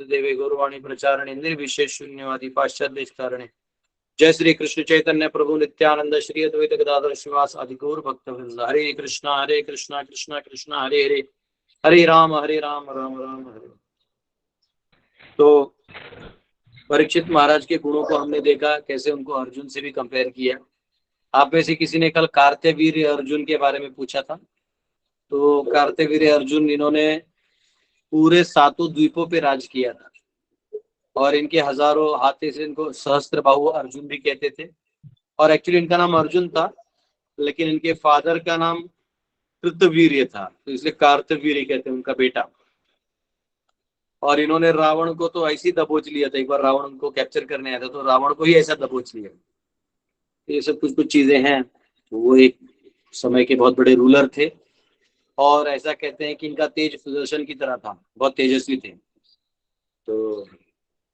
देवे गौरवाणी प्रचारणे निर्विशेष शून्यवादी पाश्चात्य कारणे। जय श्री कृष्ण चैतन्य प्रभु नित्यानंद श्री अद्वैत गदाधर श्रीवास आदि गौर भक्तवृंद। हरे कृष्णा कृष्णा कृष्णा हरे हरे, हरे राम राम राम हरे। तो परीक्षित महाराज के गुणों को हमने देखा, कैसे उनको अर्जुन से भी कंपेयर किया। आप में से किसी ने कल कार्तवीर्य अर्जुन के बारे में पूछा था। तो कार्तवीर्य अर्जुन, इन्होंने पूरे 7 द्वीपों पे राज किया था और इनके हजारों हाथी से इनको सहस्त्र बाहु अर्जुन भी कहते थे। और एक्चुअली इनका नाम अर्जुन था, लेकिन इनके फादर का नाम कृतवीर्य था, तो इसलिए कार्तवीर्य कहते हैं, उनका बेटा। और इन्होंने रावण को तो ऐसे ही दबोच लिया था। एक बार रावण को कैप्चर करने आया था, तो रावण को ही ऐसा दबोच लिया। ये सब कुछ चीजें हैं। तो वो एक समय के बहुत बड़े रूलर थे और ऐसा कहते हैं कि इनका तेज सुदर्शन की तरह था, बहुत तेजस्वी थे। तो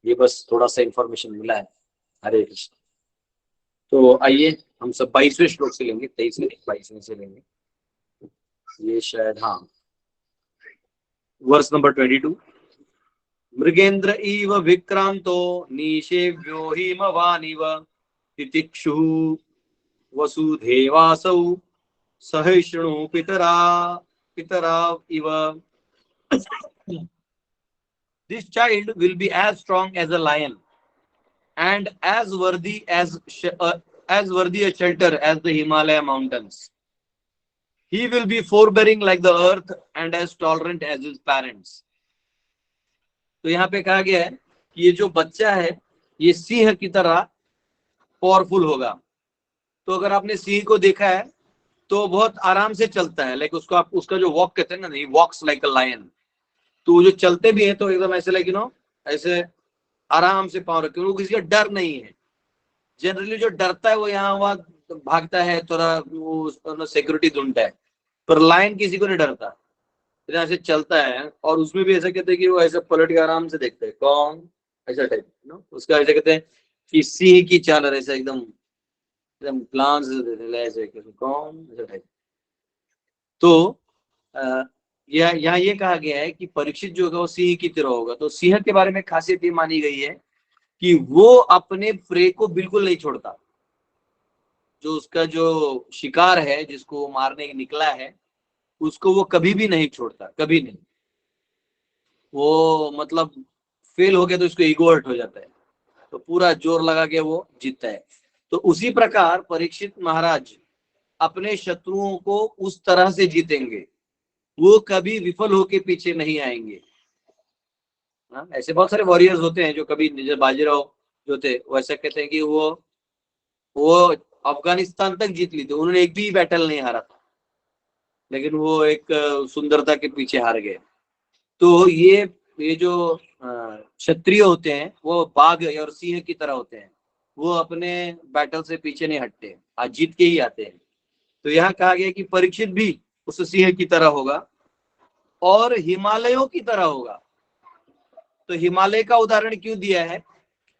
ये बस थोड़ा सा इंफॉर्मेशन मिला है। हरे कृष्ण। तो आइए हम सब 22वें श्लोक से लेंगे, 22वें से लेंगे। ये शायद, हाँ, वर्स नंबर 22। मृगेंद्र इव विक्रांतो निषेव्यो हिमवानिव तितिक्षु वसुदेवासौ सहिष्णु पितरा इव। This child will be as strong as a lion and as worthy a shelter as the Himalaya mountains. He will be forbearing like the earth and as tolerant as his parents. तो यहाँ पे कहा गया है कि ये जो बच्चा है ये सिंह की तरह पावरफुल होगा। तो अगर आपने सिंह को देखा है तो बहुत आराम से चलता है, लाइक उसको आप उसका जो वॉक कहते हैं ना, ही वॉक्स लाइक अ लायन। तो वो जो चलते भी है तो एकदम ऐसे लाइक ऐसे आराम से पाँव रखे, उनको किसी का डर नहीं है। जनरली जो डरता है वो यहाँ वहाँ भागता है, थोड़ा वो सिक्योरिटी ढूंढता है, पर लायन किसी को नहीं डरता, इतना ऐसे चलता है। और उसमें भी ऐसा कहते हैं कि वो ऐसे पलट के आराम से देखते हैं कौन, ऐसा टाइप उसका ऐसे कहते हैं कि सिंह की चाल, ऐसा एकदम एकदम प्लान ऐसे कौन, ऐसा टाइप। तो यहाँ ये कहा गया है कि परीक्षित जो होगा वो सिंह की तरह होगा। तो सिंह के बारे में खासियत ये मानी गई है कि वो अपने प्रे को बिल्कुल नहीं छोड़ता। जो उसका जो शिकार है, जिसको मारने निकला है, उसको वो कभी भी नहीं छोड़ता, कभी नहीं। वो मतलब फेल हो गया तो उसको ईगो हर्ट हो जाता है, तो पूरा जोर लगा के वो जीतता है। तो उसी प्रकार परीक्षित महाराज अपने शत्रुओं को उस तरह से जीतेंगे, वो कभी विफल होके पीछे नहीं आएंगे। ऐसे बहुत सारे वॉरियर्स होते हैं जो कभी, जैसे बाजीराव जो थे, वो ऐसा कहते हैं कि वो अफगानिस्तान तक जीत ली थी, उन्होंने एक भी बैटल नहीं हारा था, लेकिन वो एक सुंदरता के पीछे हार गए। तो ये जो क्षत्रिय होते हैं वो बाघ और सिंह की तरह होते हैं, वो अपने बैटल से पीछे नहीं हटते, आज जीत के ही आते हैं। तो यहाँ कहा गया कि परीक्षित भी उस सिंह की तरह होगा और हिमालयों की तरह होगा। तो हिमालय का उदाहरण क्यों दिया है?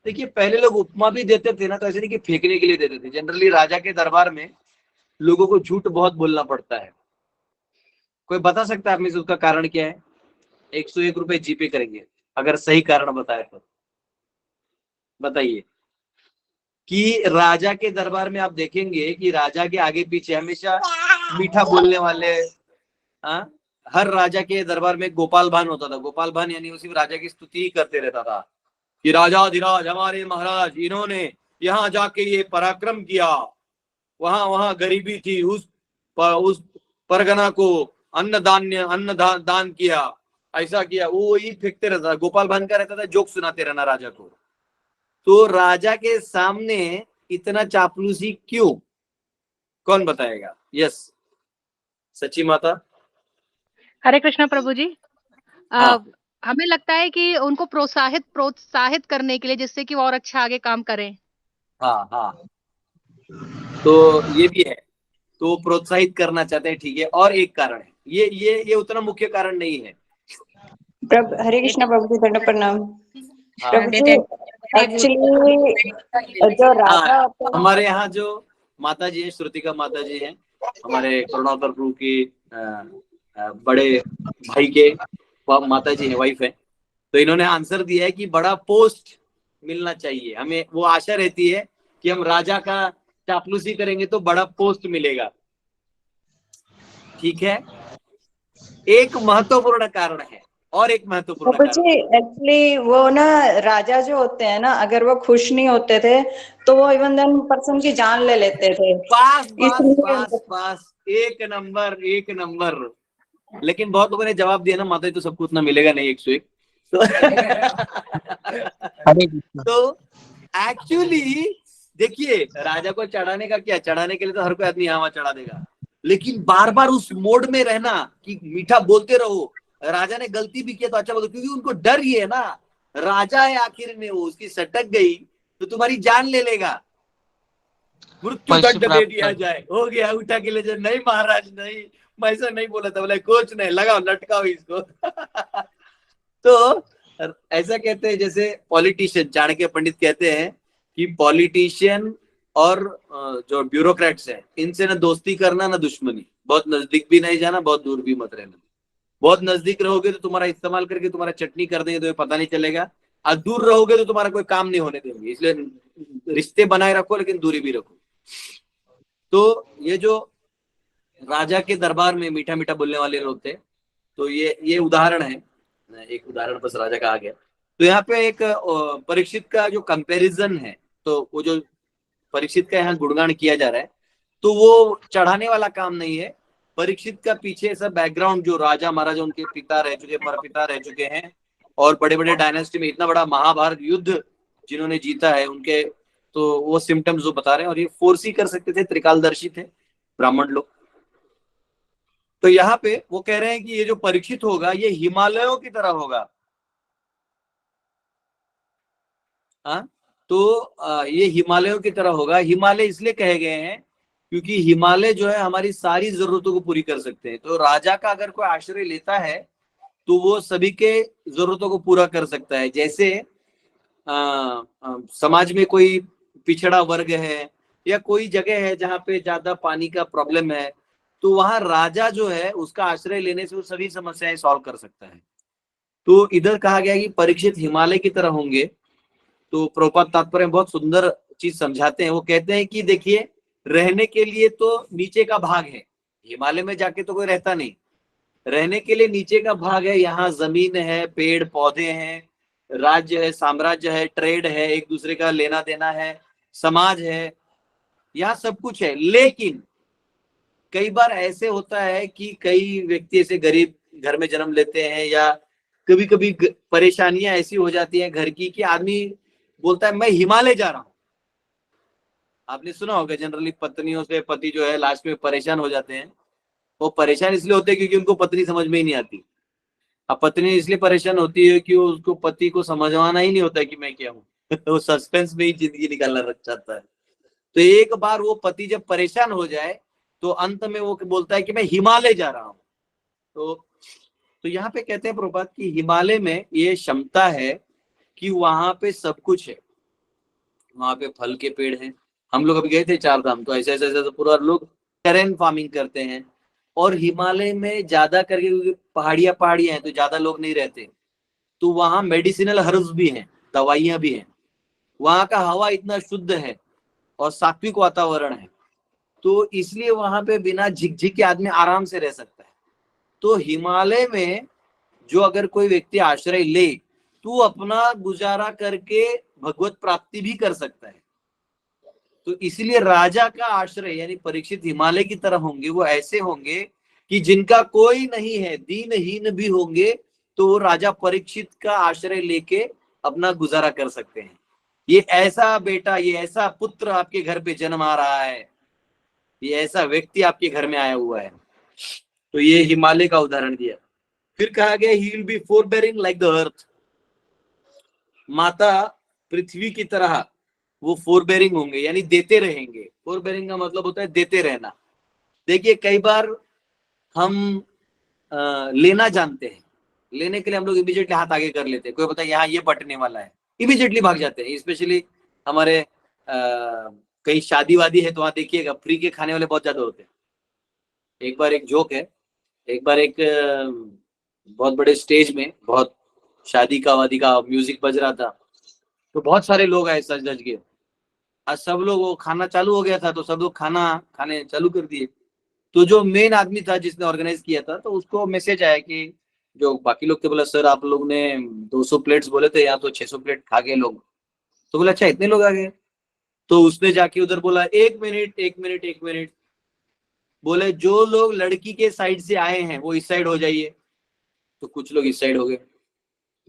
देखिए, पहले लोग उपमा भी देते थे ना, तो ऐसे नहीं कि फेंकने के लिए देते थे। जनरली राजा के दरबार में लोगों को झूठ बहुत बोलना पड़ता है। कोई बता सकता है आप में से उसका कारण क्या है? 101 रुपए जीपे करेंगे अगर सही कारण बताए तो। बताइए कि राजा के दरबार में आप देखेंगे कि राजा के आगे पीछे हमेशा मीठा बोलने वाले, हर राजा के दरबार में गोपाल भान होता था। गोपाल भान यानी उसी राजा की स्तुति करते रहता था कि राजाधिराज हमारे महाराज, इन्होंने यहाँ जाके ये पराक्रम किया, वहां गरीबी थी, उस परगना को अन्न दान किया, ऐसा किया। वो ही फेंकते रहता। गोपाल भान का रहता था जोक सुनाते रहना राजा को। तो राजा के सामने इतना चापलूसी क्यों? कौन बताएगा? यस, सची माता। हरे कृष्ण प्रभु जी। हाँ। हमें लगता है कि उनको प्रोत्साहित करने के लिए, जिससे कि वो और अच्छा आगे काम करें। हाँ, तो ये भी है, तो प्रोत्साहित करना चाहते हैं, ठीक है। और एक कारण है, ये उतना मुख्य कारण नहीं है। प्रभु हरे कृष्ण प्रभु जी, दंड प्रणाम। हाँ। प्रभु जी, एक्चुअली जो राजा होते हैं, हमारे यहाँ जो माता जी है, श्रुतिका माता जी है, हमारे करुणाकर प्रभु की बड़े भाई के माता जी है, वाइफ है। तो इन्होंने आंसर दिया है कि बड़ा पोस्ट मिलना चाहिए हमें, वो आशा रहती है कि हम राजा का चापलूसी करेंगे तो बड़ा पोस्ट मिलेगा। ठीक है, एक महत्वपूर्ण कारण है, और एक महत्वपूर्ण बाबू कारण। जी एक्चुअली वो ना राजा जो होते हैं ना, अगर वो खुश नहीं होते थे तो वो इवन देन पर्सन की जान ले लेते थे। पास पास इसलिए पास पास, एक नंबर एक नंबर। लेकिन बहुत लोगों ने जवाब दिया ना, माता जी तो सबको उतना मिलेगा नहीं 101। तो एक्चुअली देखिए, राजा को चढ़ाने का क्या, चढ़ाने के लिए तो हर कोई आदमी यहाँ चढ़ा देगा, लेकिन बार बार उस मोड में रहना कि मीठा बोलते रहो। राजा ने गलती भी किया तो अच्छा बोलो, क्योंकि उनको डर ये है ना, राजा है आखिर में, वो उसकी सटक गई तो तुम्हारी जान ले लेगा, मृत्यु दंड दे दिया जाए, हो गया उठा के ले जाए। नहीं महाराज नहीं, मैं ऐसा नहीं बोला था। बोला कुछ नहीं, लगाओ लटकाओ इसको। तो ऐसा कहते हैं, जैसे पॉलिटिशियन, चाणक्य पंडित कहते हैं कि पॉलिटिशियन और जो ब्यूरोक्रेट्स हैं, इनसे ना दोस्ती करना ना दुश्मनी, बहुत नजदीक भी नहीं जाना, बहुत दूर भी मत रहना। बहुत नजदीक रहोगे तो तुम्हारा इस्तेमाल करके तुम्हारा चटनी कर देंगे तो पता नहीं चलेगा, और दूर रहोगे तो तुम्हारा कोई काम नहीं होने देंगे। इसलिए रिश्ते बनाए रखो लेकिन दूरी भी रखो। तो ये जो राजा के दरबार में मीठा मीठा बोलने वाले लोग थे, तो ये उदाहरण है, एक उदाहरण बस राजा का आ गया। तो यहाँ पे एक परीक्षित का जो कंपैरिजन है, तो वो जो परीक्षित का यहाँ गुणगान किया जा रहा है, तो वो चढ़ाने वाला काम नहीं है। परीक्षित का पीछे सब बैकग्राउंड, जो राजा महाराजा उनके पिता रह चुके, परपिता रह चुके हैं, और बड़े बड़े डायनेस्टी में इतना बड़ा महाभारत युद्ध जिन्होंने जीता है उनके, तो वो सिम्टम्स जो बता रहे हैं। और ये फोर्स ही कर सकते थे, त्रिकालदर्शी थे ब्राह्मण लोग। तो यहाँ पे वो कह रहे हैं कि ये जो परीक्षित होगा ये हिमालयों की तरह होगा। हाँ, तो ये हिमालयों की तरह होगा। हिमालय इसलिए कहे गए हैं क्योंकि हिमालय जो है हमारी सारी जरूरतों को पूरी कर सकते हैं। तो राजा का अगर कोई आश्रय लेता है तो वो सभी के जरूरतों को पूरा कर सकता है। जैसे समाज में कोई पिछड़ा वर्ग है या कोई जगह है जहाँ पे ज्यादा पानी का प्रॉब्लम है, तो वहां राजा जो है उसका आश्रय लेने से वो सभी समस्याएं सॉल्व कर सकता है। तो इधर कहा गया कि परीक्षित हिमालय की तरह होंगे। तो प्रभुपाद तात्पर्य में बहुत सुंदर चीज समझाते हैं। वो कहते हैं कि देखिए, रहने के लिए तो नीचे का भाग है, हिमालय में जाके तो कोई रहता नहीं। रहने के लिए नीचे का भाग है, यहाँ जमीन है, पेड़ पौधे हैं, राज्य है, साम्राज्य है, ट्रेड है, एक दूसरे का लेना देना है, समाज है, यहाँ सब कुछ है। लेकिन कई बार ऐसे होता है कि कई व्यक्ति ऐसे गरीब घर में जन्म लेते हैं, या कभी कभी परेशानियां ऐसी हो जाती हैं घर की कि आदमी बोलता है मैं हिमालय जा रहा हूं। आपने सुना होगा जनरली पत्नियों से पति जो है लास्ट में परेशान हो जाते हैं। वो परेशान इसलिए होते हैं क्योंकि उनको पत्नी समझ में ही नहीं आती। अब पत्नी इसलिए परेशान होती है कि उसको पति को समझवाना ही नहीं होता है कि मैं क्या हूँ। वो सस्पेंस में ही जिंदगी निकालना रख चाहता है। तो एक बार वो पति जब परेशान हो जाए तो अंत में वो बोलता है कि मैं हिमालय जा रहा हूँ। तो यहाँ पे कहते हैं प्रभुपाद कि हिमालय में ये क्षमता है कि वहां पे सब कुछ है। वहां पे फल के पेड़ हैं। हम लोग अभी गए थे 4 धाम, तो ऐसे ऐसे ऐसे पूरा लोग टेरेन फार्मिंग करते हैं। और हिमालय में ज्यादा करके क्योंकि पहाड़ियां हैं तो ज्यादा लोग नहीं रहते, तो वहाँ मेडिसिनल हर्ब्स भी हैं, दवाइयां भी हैं। वहाँ का हवा इतना शुद्ध है और सात्विक वातावरण है, तो इसलिए वहां पे बिना झिकझिक के आदमी आराम से रह सकता है। तो हिमालय में जो अगर कोई व्यक्ति आश्रय ले तो अपना गुजारा करके भगवत प्राप्ति भी कर सकता है। तो इसलिए राजा का आश्रय यानी परीक्षित हिमालय की तरह होंगे। वो ऐसे होंगे कि जिनका कोई नहीं है, दीनहीन भी होंगे, तो वो राजा परीक्षित का आश्रय लेके अपना गुजारा कर सकते हैं। ये ऐसा बेटा, ये ऐसा पुत्र आपके घर पे जन्म आ रहा है, ये ऐसा व्यक्ति आपके घर में आया हुआ है। तो ये हिमालय का उदाहरण दिया। फिर कहा गया he will be forbearing like the earth. माता पृथ्वी की तरह वो फोरबेरिंग होंगे, यानी देते रहेंगे। फोरबेरिंग का मतलब होता है देते रहना। देखिए कई बार हम लेना जानते हैं, लेने के लिए हम लोग इमीडिएटली हाथ आगे कर लेते हैं। कोई बताए यहाँ ये बटने वाला है, इमीडिएटली भाग जाते हैं। स्पेशली हमारे कहीं शादी वादी है तो वहां देखिएगा फ्री के खाने वाले बहुत ज्यादा होते हैं। एक बार एक जोक है, एक बार एक बहुत बड़े स्टेज में बहुत शादी का वादी का म्यूजिक बज रहा था, तो बहुत सारे लोग आए सज धज के। आज सब लोग, वो खाना चालू हो गया था तो सब लोग खाना खाने चालू कर दिए। तो जो मेन आदमी था जिसने ऑर्गेनाइज किया था, तो उसको मैसेज आया कि जो बाकी लोग थे, बोला सर आप लोग ने 200 प्लेट्स बोले थे, यहाँ तो 600 प्लेट खा गए लोग। तो बोला अच्छा इतने लोग आ गए। तो उसने जाके उधर बोला 1 मिनट 1 मिनट 1 मिनट, बोले जो लोग लड़की के साइड से आए हैं वो इस साइड हो जाइए। तो कुछ लोग इस साइड हो गए,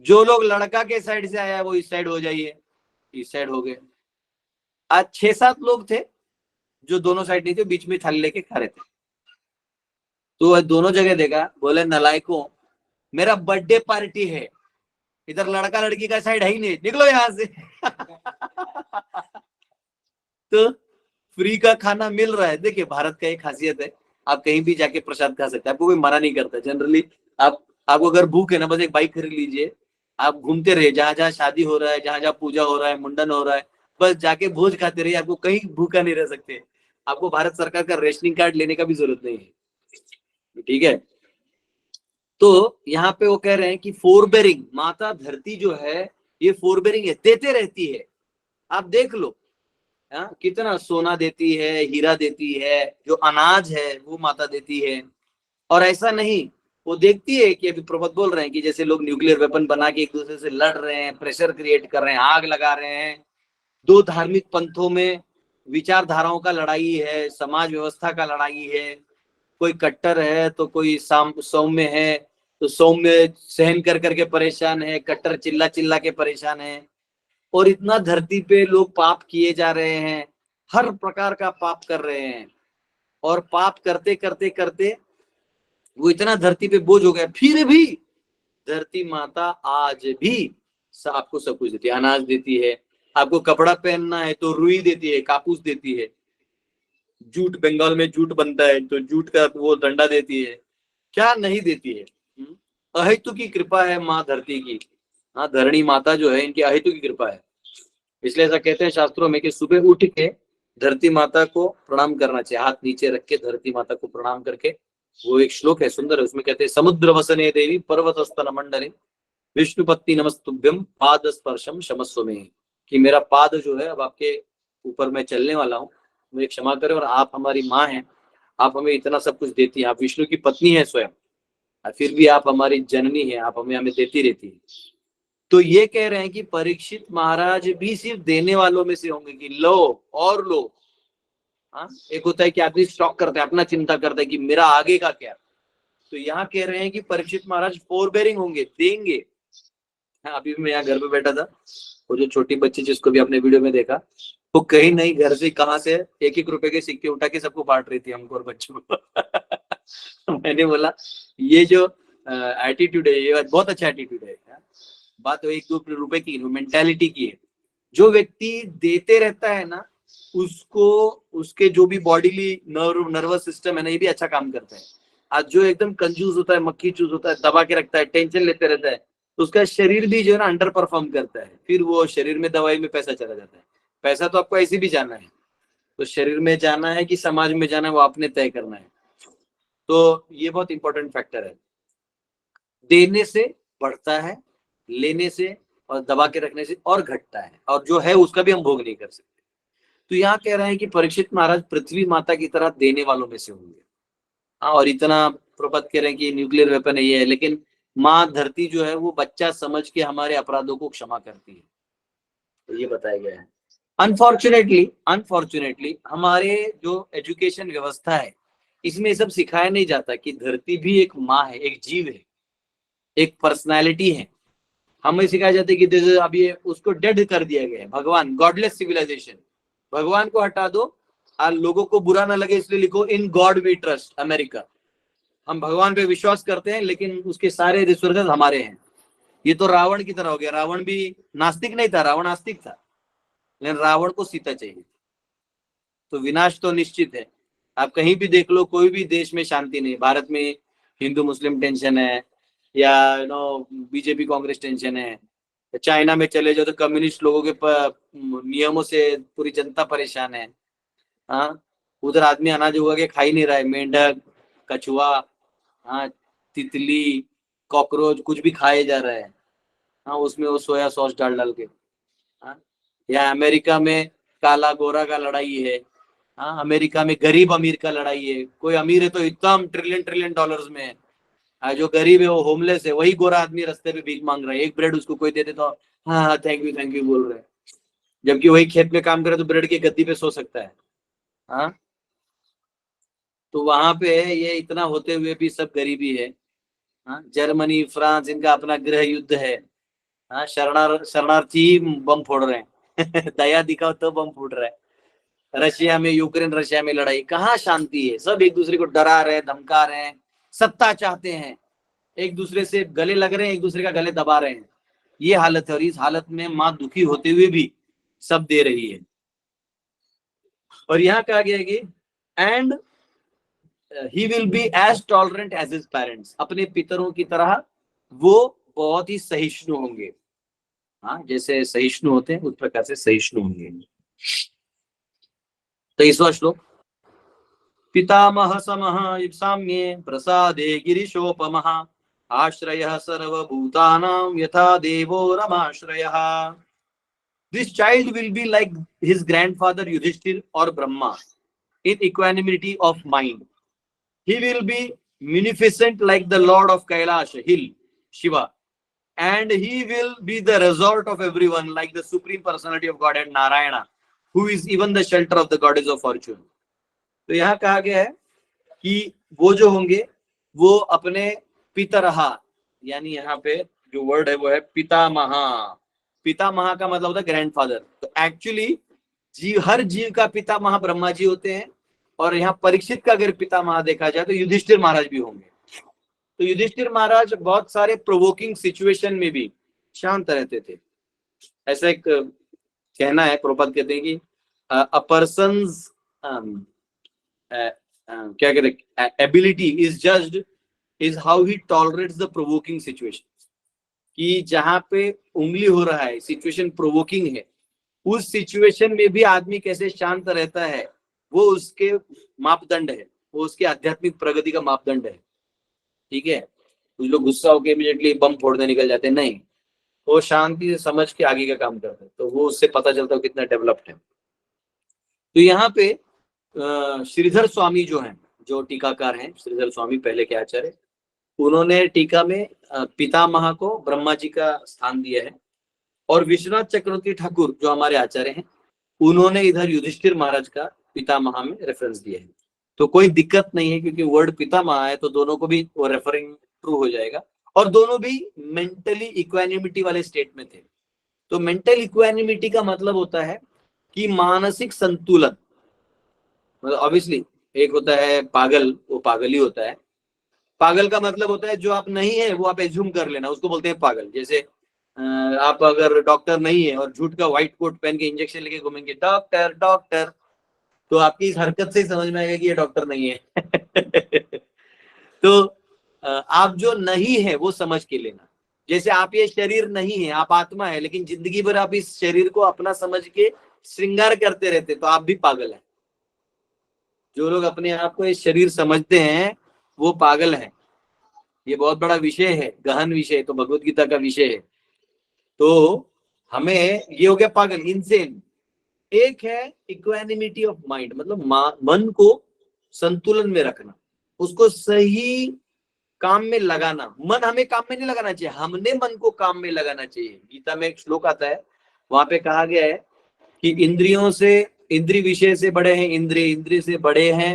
जो लोग लड़का के साइड से आया है वो इस साइड हो जाइए, इस साइड हो गए। आज 6-7 लोग थे जो दोनों साइड नहीं थे, बीच में थाली लेके खा रहे थे। तो दोनों जगह देखा, बोले नलायकों, मेरा बर्थडे पार्टी है, इधर लड़का लड़की का साइड है ही नहीं, निकलो यहां से। तो फ्री का खाना मिल रहा है। देखिए भारत का एक खासियत है, आप कहीं भी जाके प्रसाद खा सकते हैं, आपको कोई मना नहीं करता जनरली। आपको अगर भूख है ना, बस एक बाइक खरीद लीजिए, आप घूमते रहिए, जहां जहां शादी हो रहा है, जहां जहां पूजा हो रहा है, मुंडन हो रहा है, बस जाके भोज खाते रहिए, आपको कहीं भूखा नहीं रह सकते। आपको भारत सरकार का रेशनिंग कार्ड लेने का भी जरूरत नहीं है, ठीक है। तो यहाँ पे वो कह रहे हैं कि फोरबेरिंग, माता धरती जो है ये फोरबेरिंग है, देते रहती है। आप देख लो कितना सोना देती है, हीरा देती है, जो अनाज है वो माता देती है। और ऐसा नहीं, वो देखती है कि अभी प्रबोध बोल रहे हैं कि जैसे लोग न्यूक्लियर वेपन बना के एक दूसरे से लड़ रहे हैं, प्रेशर क्रिएट कर रहे हैं, आग लगा रहे हैं। दो धार्मिक पंथों में विचारधाराओं का लड़ाई है, समाज व्यवस्था का लड़ाई है। कोई कट्टर है तो कोई सौम्य है, तो सौम्य सहन कर करके परेशान है, कट्टर चिल्ला चिल्ला के परेशान है। और इतना धरती पे लोग पाप किए जा रहे हैं, हर प्रकार का पाप कर रहे हैं। और पाप करते करते करते वो इतना धरती पे बोझ हो गया, फिर भी धरती माता आज भी आपको सब कुछ देती है, अनाज देती है। आपको कपड़ा पहनना है तो रुई देती है, कापूस देती है। जूट, बंगाल में जूट बनता है तो जूट का वो डंडा देती है, क्या नहीं देती है। अहेतु की कृपा है माँ धरती की। हाँ, धरणी माता जो है इनकी अहेतु की कृपा है। इसलिए ऐसा कहते हैं शास्त्रों में कि सुबह उठ के धरती माता को प्रणाम करना चाहिए, हाथ नीचे रख के धरती माता को प्रणाम करके। वो एक श्लोक है सुंदर है, उसमें कहते हैं समुद्र वसने देवी पर्वत स्तन मंडले विष्णु पत्नी नमस्तुभ्यम पाद स्पर्शम क्षमस्व में, कि मेरा पाद जो है अब आपके ऊपर मैं चलने वाला हूँ, मुझे क्षमा करें। और आप हमारी माँ हैं, आप हमें इतना सब कुछ देती हैं, आप विष्णु की पत्नी है स्वयं, फिर भी आप हमारी जननी है, आप हमें देती रहती है। तो ये कह रहे हैं कि परीक्षित महाराज भी सिर्फ देने वालों में से होंगे, कि लो और लो। एक होता है कि आदमी स्टॉक करता है, अपना चिंता करता है कि मेरा आगे का क्या। तो यहाँ कह रहे हैं कि परीक्षित महाराज फोरबेरिंग होंगे, देंगे। अभी मैं यहाँ घर पे बैठा था, वो जो छोटी बच्ची जिसको भी आपने वीडियो में देखा, वो कहीं नहीं घर से कहाँ से 1-1 रुपए के सिक्के उठा के सबको बांट रही थी, हमको और बच्चों को। मैंने बोला ये जो एटीट्यूड है ये बहुत अच्छा एटीट्यूड है। बात 1-2 रुपए की मेंटालिटी की है। जो व्यक्ति देते रहता है ना, उसको उसके जो भी बॉडीली नर्वस सिस्टम है ना, ये भी अच्छा काम करता है। आज जो एकदम कंजूस होता है, मक्खी चूस होता है, दबा के रखता है, टेंशन लेते रहता है, तो उसका शरीर भी जो है ना अंडर परफॉर्म करता है। फिर वो शरीर में दवाई में पैसा चला जाता है। पैसा तो आपको ऐसे भी जाना है, तो शरीर में जाना है कि समाज में जाना है वो आपने तय करना है। तो ये बहुत इंपॉर्टेंट फैक्टर है। देने से बढ़ता है, लेने से और दबा के रखने से और घटता है, और जो है उसका भी हम भोग नहीं कर सकते। तो यहाँ कह रहे हैं कि परीक्षित महाराज पृथ्वी माता की तरह देने वालों में से होंगे। और इतना प्रपद कह रहे हैं कि न्यूक्लियर वेपन है ये है, लेकिन माँ धरती जो है वो बच्चा समझ के हमारे अपराधों को क्षमा करती है, तो ये बताया गया है। अनफॉर्चुनेटली हमारे जो एजुकेशन व्यवस्था है इसमें ये सब सिखाया नहीं जाता कि धरती भी एक माँ है, एक जीव है, एक पर्सनैलिटी है। हमें सिखाया जाता है कि अब ये उसको डेड कर दिया गया है, भगवान, गॉडलेस सिविलाइजेशन। भगवान को हटा दो, लोगों को बुरा ना लगे इसलिए लिखो in God we trust America. हम भगवान पे विश्वास करते हैं लेकिन उसके सारे रिसोर्सेज हमारे हैं। ये तो रावण की तरह हो गया। रावण भी नास्तिक नहीं था, रावण आस्तिक था, लेकिन रावण को सीता चाहिए। तो विनाश तो निश्चित है। आप कहीं भी देख लो, कोई भी देश में शांति नहीं। भारत में हिंदू मुस्लिम टेंशन है, या बीजेपी कांग्रेस टेंशन है। चाइना में चले जाओ तो कम्युनिस्ट लोगों के नियमों से पूरी जनता परेशान है। उधर आदमी अनाज उगा के खा ही नहीं रहा है, मेंढक, कछुआ, तितली, कॉकरोच कुछ भी खाए जा रहा है। हाँ, उसमें वो सोया सॉस डाल डाल के। हाँ, या अमेरिका में काला गोरा का लड़ाई है। हाँ, अमेरिका में गरीब अमीर का लड़ाई है। कोई अमीर है तो इतना ट्रिलियन ट्रिलियन डॉलर्स में है, जो गरीब है वो होमलेस है, वही गोरा आदमी रास्ते पे भीख मांग रहा है, एक ब्रेड उसको कोई देते तो हाँ हाँ थैंक यू बोल रहे हैं, जबकि वही खेत में काम करे तो ब्रेड की गद्दी पे सो सकता है। हाँ, तो वहां पे ये इतना होते हुए भी सब गरीबी है। हाँ, जर्मनी फ्रांस इनका अपना गृह युद्ध है। हाँ, शरणार्थी बम फोड़ रहे हैं दया दिखाओ तो बम फूट रहा है। रशिया में यूक्रेन रशिया में लड़ाई, कहाँ शांति है, सब एक दूसरे को डरा रहे हैं, धमका रहे हैं, सत्ता चाहते हैं, एक दूसरे से गले लग रहे हैं, एक दूसरे का गले दबा रहे हैं। ये हालत है, और इस हालत में माँ दुखी होते हुए भी सब दे रही है। और यहाँ कहा गया है कि and he will be as tolerant as his parents, अपने पितरों की तरह वो बहुत ही सहिष्णु होंगे। हाँ, जैसे सहिष्णु होते हैं उस प्रकार से सहिष्णु होंगे। 23वां श्लोक, पितामह समः साम्ये प्रसादे गिरिशोपमः आश्रयः सर्वभूतानां यथा देवो रमाश्रयः। This child will be like his grandfather Yudhishthir or Brahma in equanimity of mind. He will be munificent like the Lord of Kailash hill, Shiva, and he will be the resort of everyone like the Supreme Personality of Godhead Narayana, who is even the shelter of the goddess of fortune. तो यहाँ कहा गया है कि वो जो होंगे वो अपने पितरहा, यानी यहाँ पे जो वर्ड है वो है पितामहा। पितामहा का मतलब होता है ग्रैंडफादर। तो एक्चुअली हर जीव का पितामह ब्रह्मा जी होते हैं, और यहाँ परीक्षित का अगर पितामह देखा जाए तो युधिष्ठिर महाराज भी होंगे। तो युधिष्ठिर महाराज बहुत सारे प्रोवोकिंग सिचुएशन में भी शांत रहते थे। ऐसा एक कहना है, प्रभुपाद कहते हैं कि अ पर्सन्स क्या कहते हैं, ability is judged is how he tolerates the provoking situation, कि जहां पे उंगली हो रहा है, सिचुएशन प्रोवोकिंग है, उस सिचुएशन में भी आदमी कैसे शांत रहता है, वो उसके मापदंड है, वो उसके आध्यात्मिक प्रगति का मापदंड है। ठीक है, कुछ लोग गुस्सा होकर इमीडिएटली बम फोड़ने निकल जाते हैं, नहीं, वो शांति से समझ के आगे का काम करते हैं, तो वो उससे पता चलता है कितना डेवलप्ड है। तो यहाँ पे श्रीधर स्वामी जो हैं, जो टीकाकार हैं, श्रीधर स्वामी पहले के आचार्य, उन्होंने टीका में पितामह को ब्रह्मा जी का स्थान दिया है, और विश्वनाथ चक्रवर्ती ठाकुर जो हमारे आचार्य हैं, उन्होंने इधर युधिष्ठिर महाराज का पितामह में रेफरेंस दिया है। तो कोई दिक्कत नहीं है, क्योंकि वर्ड पितामह है तो दोनों को भी वो रेफरिंग ट्रू हो जाएगा, और दोनों भी मेंटली इक्वानिमिटी वाले स्टेट में थे। तो मेंटल इक्वानिमिटी का मतलब होता है कि मानसिक संतुलन। मतलब ऑब्वियसली एक होता है पागल, वो पागल ही होता है। पागल का मतलब होता है जो आप नहीं है वो आप एज्यूम कर लेना, उसको बोलते हैं पागल। जैसे आप अगर डॉक्टर नहीं है और झूठ का व्हाइट कोट पहन के इंजेक्शन लेके घूमेंगे, डॉक्टर डॉक्टर, तो आपकी इस हरकत से ही समझ में आएगा कि ये डॉक्टर नहीं है तो आप जो नहीं है वो समझ के लेना। जैसे आप ये शरीर नहीं है, आप आत्मा है, लेकिन जिंदगी भर आप इस शरीर को अपना समझ के श्रृंगार करते रहते, तो आप भी पागल हैं। जो लोग अपने आप को इस शरीर समझते हैं वो पागल हैं। ये बहुत बड़ा विषय है, गहन विषय, तो भगवत गीता का विषय है। तो हमें ये हो गया पागल, इंसेन। एक है इक्वानिमिटी ऑफ माइंड, मतलब मन को संतुलन में रखना, उसको सही काम में लगाना। मन हमें काम में नहीं लगाना चाहिए, हमने मन को काम में लगाना चाहिए। गीता में एक श्लोक आता है, वहां पे कहा गया है कि इंद्रियों से, इंद्रिय विषय से बड़े हैं इंद्रिय, इंद्रिय से बड़े हैं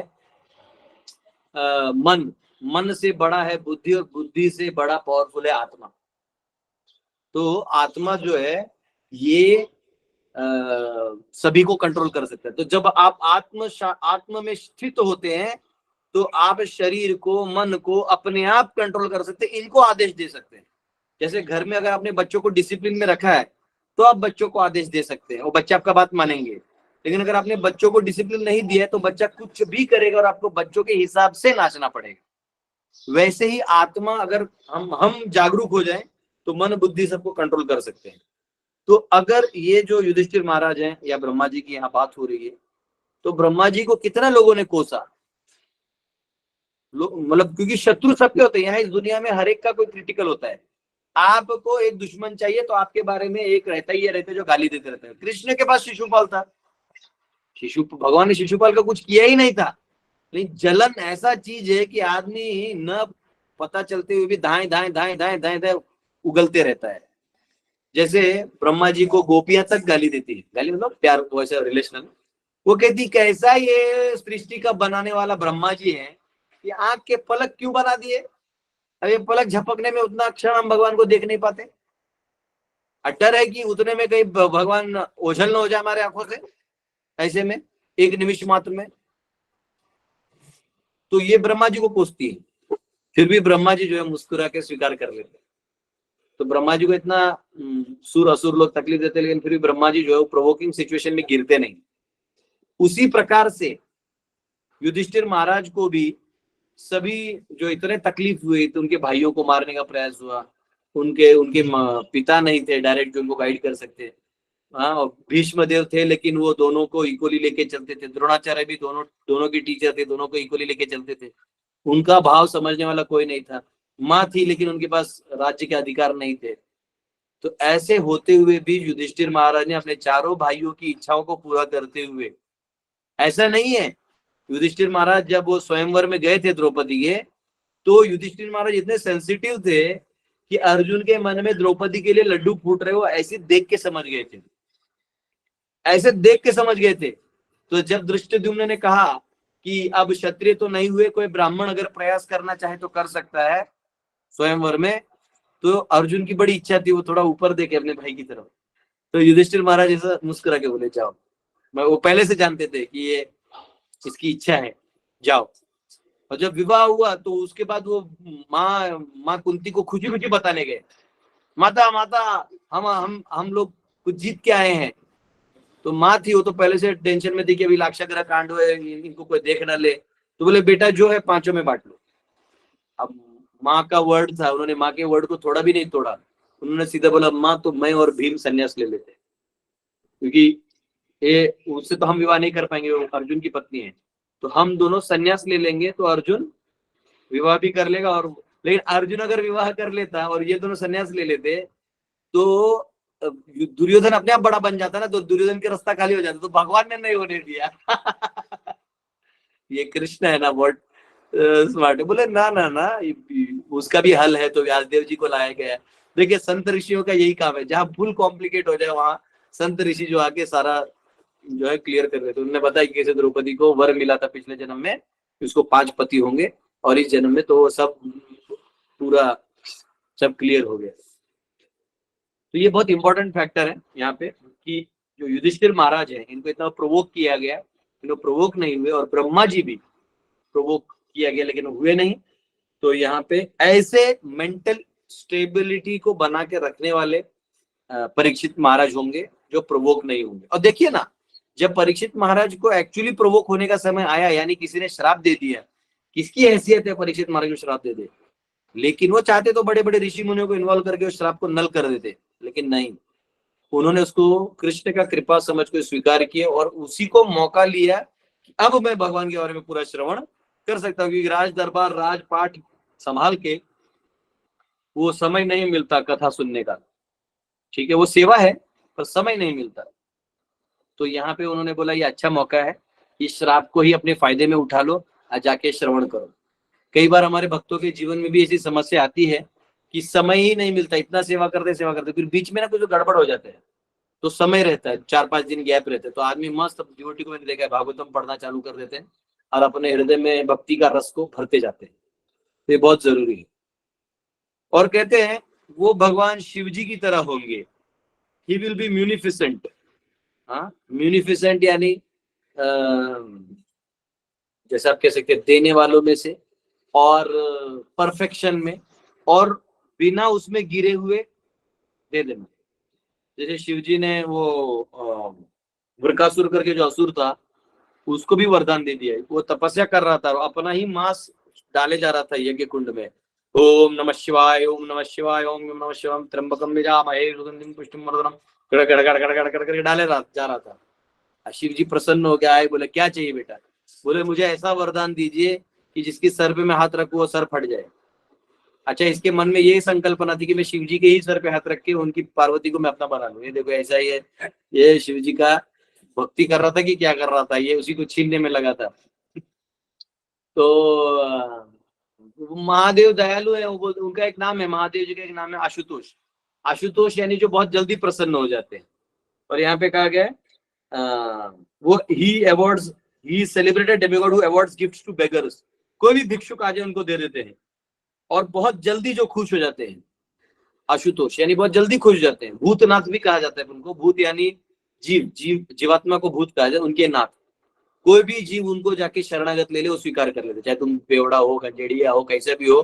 मन, मन से बड़ा है बुद्धि, और बुद्धि से बड़ा पावरफुल है आत्मा। तो आत्मा जो है ये सभी को कंट्रोल कर सकता है। तो जब आप आत्म में स्थित होते हैं तो आप शरीर को, मन को अपने आप कंट्रोल कर सकते हैं, इनको आदेश दे सकते हैं। जैसे घर में अगर आपने बच्चों को डिसिप्लिन में रखा है तो आप बच्चों को आदेश दे सकते हैं और बच्चे आपका बात मानेंगे। लेकिन अगर आपने बच्चों को डिसिप्लिन नहीं दिया है तो बच्चा कुछ भी करेगा और आपको बच्चों के हिसाब से नाचना पड़ेगा। वैसे ही आत्मा, अगर हम जागरूक हो जाएं तो मन बुद्धि सबको कंट्रोल कर सकते हैं। तो अगर ये जो युधिष्ठिर महाराज हैं या ब्रह्मा जी की यहाँ बात हो रही है, तो ब्रह्मा जी को कितना लोगों ने कोसा, मतलब क्योंकि शत्रु सबके होते हैं यहाँ इस दुनिया में, हर एक का कोई क्रिटिकल होता है। आपको एक दुश्मन चाहिए तो आपके बारे में एक रहता ही रहता है जो गाली देते रहता है। कृष्ण के पास शिशुपाल था, भगवान ने शिशुपाल का कुछ किया ही नहीं था, लेकिन जलन ऐसा चीज है कि आदमी न पता चलते हुए भी दाएं दाएं दाएं दाएं दाएं दाएं उगलते रहता है। जैसे ब्रह्मा जी को गोपियां तक गाली देती है, गाली मतलब प्यार, वैसे रिलेशनल। वो कहती कैसा ये सृष्टि का बनाने वाला ब्रह्मा जी है, ये आंख के पलक क्यों बना दिए, अब ये पलक झपकने में उतना क्षण हम भगवान को देख नहीं पाते, डर है कि उतने में कहीं भगवान ओझल न हो जाए हमारे आंखों से, ऐसे में एक निमिष मात्र में। तो ये ब्रह्मा जी को कोसती है, फिर भी ब्रह्मा जी जो है मुस्कुरा के स्वीकार कर लेते। तो ब्रह्मा जी को इतना सुर असुर लोग तकलीफ देते, लेकिन फिर भी ब्रह्मा जी जो है वो प्रोवोकिंग सिचुएशन में गिरते नहीं। उसी प्रकार से युधिष्ठिर महाराज को भी सभी जो इतने तकलीफ हुए, तो उनके भाइयों को मारने का प्रयास हुआ, उनके पिता नहीं थे डायरेक्ट जो उनको गाइड कर सकते। हाँ, और भीष्म देव थे लेकिन वो दोनों को इक्वली लेके चलते थे। द्रोणाचार्य भी दोनों की टीचर थे, दोनों को इक्वली लेके चलते थे। उनका भाव समझने वाला कोई नहीं था। माँ थी लेकिन उनके पास राज्य के अधिकार नहीं थे। तो ऐसे होते हुए भी युधिष्ठिर महाराज ने अपने चारों भाइयों की इच्छाओं को पूरा करते हुए, ऐसा नहीं है, युधिष्ठिर महाराज जब वो स्वयंवर में गए थे द्रौपदी के, तो युधिष्ठिर महाराज इतने सेंसिटिव थे कि अर्जुन के मन में द्रौपदी के लिए लड्डू फूट रहे हो ऐसे देख के समझ गए थे, ऐसे देख के समझ गए थे। तो जब धृष्टद्युम्न ने कहा कि अब क्षत्रिय तो नहीं हुए, कोई ब्राह्मण अगर प्रयास करना चाहे तो कर सकता है स्वयंवर में, तो अर्जुन की बड़ी इच्छा थी वो थोड़ा ऊपर देखे अपने भाई की तरफ। तो युधिष्ठिर महाराज ऐसा मुस्कुरा के बोले जाओ, वो पहले से जानते थे कि ये इसकी इच्छा है, जाओ। और जब विवाह हुआ तो उसके बाद वो माँ कुंती को खुशी खुशी बताने गए, माता माता हम लोग कुछ जीत के आए हैं। तो माँ थी वो तो पहले से टेंशन में थी कि अभी लाक्षागृह कांड हुए, इनको कोई देख ना ले। तो बोले बेटा जो है पांचों में बांट लो। अब माँ का वर्ड था, उन्होंने माँ के वर्ड को थोड़ा भी नहीं तोड़ा। उन्होंने सीधा बोला माँ तो मैं और भीम संन्यास ले लेते, क्योंकि ये उससे तो हम विवाह नहीं कर पाएंगे, वो अर्जुन की पत्नी है, तो हम दोनों संन्यास ले लेंगे तो अर्जुन विवाह भी कर लेगा। और लेकिन अर्जुन अगर विवाह कर लेता और ये दोनों संन्यास ले लेते तो दुर्योधन अपने आप बड़ा बन जाता ना, तो दुर्योधन के रास्ता खाली हो जाता, तो भगवान ने नहीं होने दिया। ये कृष्ण है ना बहुत स्मार्ट है, बोले ना ना ना उसका भी हल है, तो व्यासदेव जी को लाया गया। देखिए संत ऋषियों का यही काम है, जहां भूल कॉम्प्लिकेट हो जाए वहां संत ऋषि जो आके सारा जो है क्लियर कर देते। उन्होंने बताया कि कैसे द्रौपदी को वर मिला था पिछले जन्म में, उसको 5 पति होंगे, और इस जन्म में तो वो सब पूरा सब क्लियर हो गया। तो ये बहुत इंपॉर्टेंट फैक्टर है यहाँ पे कि जो युधिष्ठिर महाराज है इनको इतना प्रोवोक किया गया, इनको प्रोवोक नहीं हुए, और ब्रह्मा जी भी प्रोवोक किया गया लेकिन हुए नहीं। तो यहाँ पे ऐसे मेंटल स्टेबिलिटी को बना के रखने वाले परीक्षित महाराज होंगे जो प्रोवोक नहीं होंगे। और देखिए ना, जब परीक्षित महाराज को एक्चुअली प्रोवोक होने का समय आया, यानी किसी ने श्राप दे दिया, किसकी हैसियत है परीक्षित महाराज को श्राप दे दे? लेकिन वो चाहते तो बड़े बड़े ऋषि मुनियों को इन्वॉल्व करके उस श्राप को नल कर देते, लेकिन नहीं, उन्होंने उसको कृष्ण का कृपा समझ को स्वीकार किया और उसी को मौका लिया कि अब मैं भगवान के बारे में पूरा श्रवण कर सकता हूँ। क्योंकि राज दरबार राजपाठ संभाल के वो समय नहीं मिलता कथा सुनने का, ठीक है, वो सेवा है पर समय नहीं मिलता। तो यहाँ पे उन्होंने बोला ये अच्छा मौका है, इस श्राप को ही अपने फायदे में उठा लो और जाके श्रवण करो। कई बार हमारे भक्तों के जीवन में भी ऐसी समस्या आती है कि समय ही नहीं मिलता, इतना सेवा करते फिर बीच में ना कुछ गड़बड़ हो जाते हैं, तो समय रहता है 4-5 दिन गैप रहते हैं, तो आदमी मस्त डिवोटी को मैंने देखा है भागवतम पढ़ना चालू कर देते हैं और अपने हृदय में भक्ति का रस को भरते जाते हैं। तो ये बहुत जरूरी है। और कहते हैं वो भगवान शिव जी की तरह होंगे, ही विल बी म्यूनिफिसेंट। हाँ, म्यूनिफिसेंट यानी जैसे आप कह सकते हैं देने वालों में से, और परफेक्शन में, और बिना उसमें गिरे हुए दे देना। जैसे शिव जी ने वो वृकासुर करके जो असुर था उसको भी वरदान दे दिया। वो तपस्या कर रहा था, अपना ही मांस डाले जा रहा था यज्ञ कुंड में, ओम नमः शिवाय ओम नमः शिवाय ओम नमः शिवाय त्र्यंबकम यजामहे सुगंधिं पुष्टिवर्धनम गड़ डाले जा रहा था। शिव जी प्रसन्न हो गया, आए, बोले क्या चाहिए बेटा? बोले मुझे ऐसा वरदान दीजिए कि जिसकी सर पे मैं हाथ रखूं वो सर फट जाए। अच्छा, इसके मन में यही संकल्पना थी कि मैं शिव जी के ही सर पे हाथ रख के उनकी पार्वती को मैं अपना बना लूं। ये देखो ऐसा ही है, ये शिव जी का भक्ति कर रहा था कि क्या कर रहा था, ये उसी को छीनने में लगा था। तो महादेव दयालु है, वो उनका एक नाम है, महादेव जी का एक नाम है आशुतोष। आशुतोष यानी जो बहुत जल्दी प्रसन्न हो जाते हैं। और यहाँ पे कहा गया है वो he celebrated demigod who awards gifts to beggars. कोई भी भिक्षुक आ जाए उनको दे देते हैं और बहुत जल्दी जो खुश हो जाते हैं। आशुतोष यानी बहुत जल्दी खुश हो जाते हैं। भूतनाथ भी कहा जाता है उनको, भूत यानी जीवात्मा को भूत कहा जाए, उनके नाथ। कोई भी जीव उनको जाके शरणागत ले ले, वो स्वीकार कर लेते, चाहे तुम बेवड़ा हो, गंजेड़िया हो, कैसे भी हो।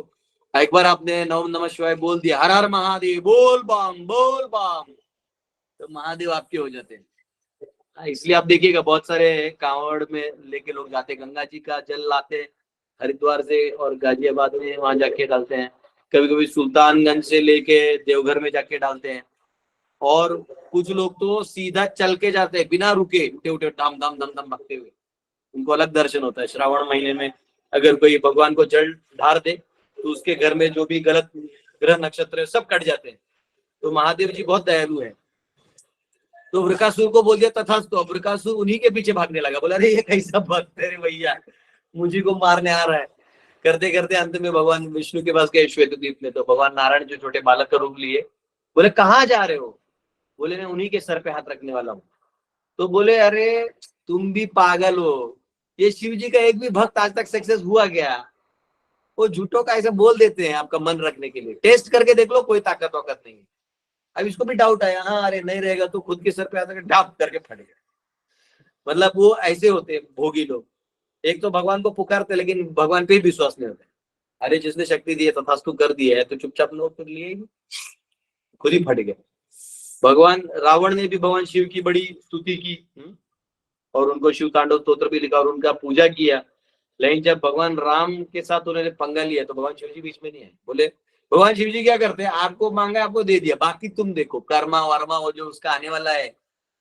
एक बार आपने नमः नमः शिवाय बोल दिया, हर हर महादेव, बोल बाम, तो महादेव आपके हो जाते हैं। इसलिए आप देखिएगा बहुत सारे कांवड़ में लेके लोग जाते, गंगा जी का जल लाते हरिद्वार से और गाजियाबाद में वहां जाके डालते हैं। कभी कभी सुल्तानगंज से लेके देवघर में जाके डालते हैं। और कुछ लोग तो सीधा चल के जाते हैं बिना रुके, उठे उठे धाम धाम धम धम भागते हुए। उनको अलग दर्शन होता है। श्रावण महीने में अगर कोई भगवान को जल ढार दे तो उसके घर में जो भी गलत ग्रह नक्षत्र है सब कट जाते हैं। तो महादेव जी बहुत दयालु है। तो वृकासुर को बोल दिया तथास्तु। अब वृकासुर उन्हीं के पीछे भागने लगा, बोला अरे ये कैसा भक्त है भैया, मुझे को मारने आ रहा है। करते करते अंत में भगवान विष्णु के पास गए श्वेतद्वीप में। तो भगवान नारायण जो छोटे बालक का रूप लिए, बोले कहाँ जा रहे हो? बोले मैं उन्हीं के सर पे हाथ रखने वाला हूँ। तो बोले अरे तुम भी पागल हो, ये शिव जी का एक भी भक्त आज तक सक्सेस हुआ गया? वो झूठों का ऐसा बोल देते हैं आपका मन रखने के लिए। टेस्ट करके देख लो, कोई ताकत वाकत नहीं है। अब इसको भी डाउट आया, हाँ अरे नहीं रहेगा तो खुद के सर पे आकर ढाप करके फट गया। मतलब वो ऐसे होते हैं भोगी लोग। एक तो भगवान को पुकारते लेकिन भगवान पे ही विश्वास नहीं होता। अरे जिसने शक्ति दी है तथास्तु कर दिया है तो चुपचाप लोग तो लिए ही, खुद ही फट गए। भगवान रावण ने भी भगवान शिव की बड़ी स्तुति की और उनको शिव तांडव स्तोत्र भी लिखा और उनका पूजा किया। लेकिन जब भगवान राम के साथ उन्होंने पंगा लिया तो भगवान शिव जी बीच में नहीं आए। बोले भगवान शिव जी क्या करते हैं, आपको मांगा आपको दे दिया, बाकी तुम देखो कर्मा वर्मा वो जो उसका आने वाला है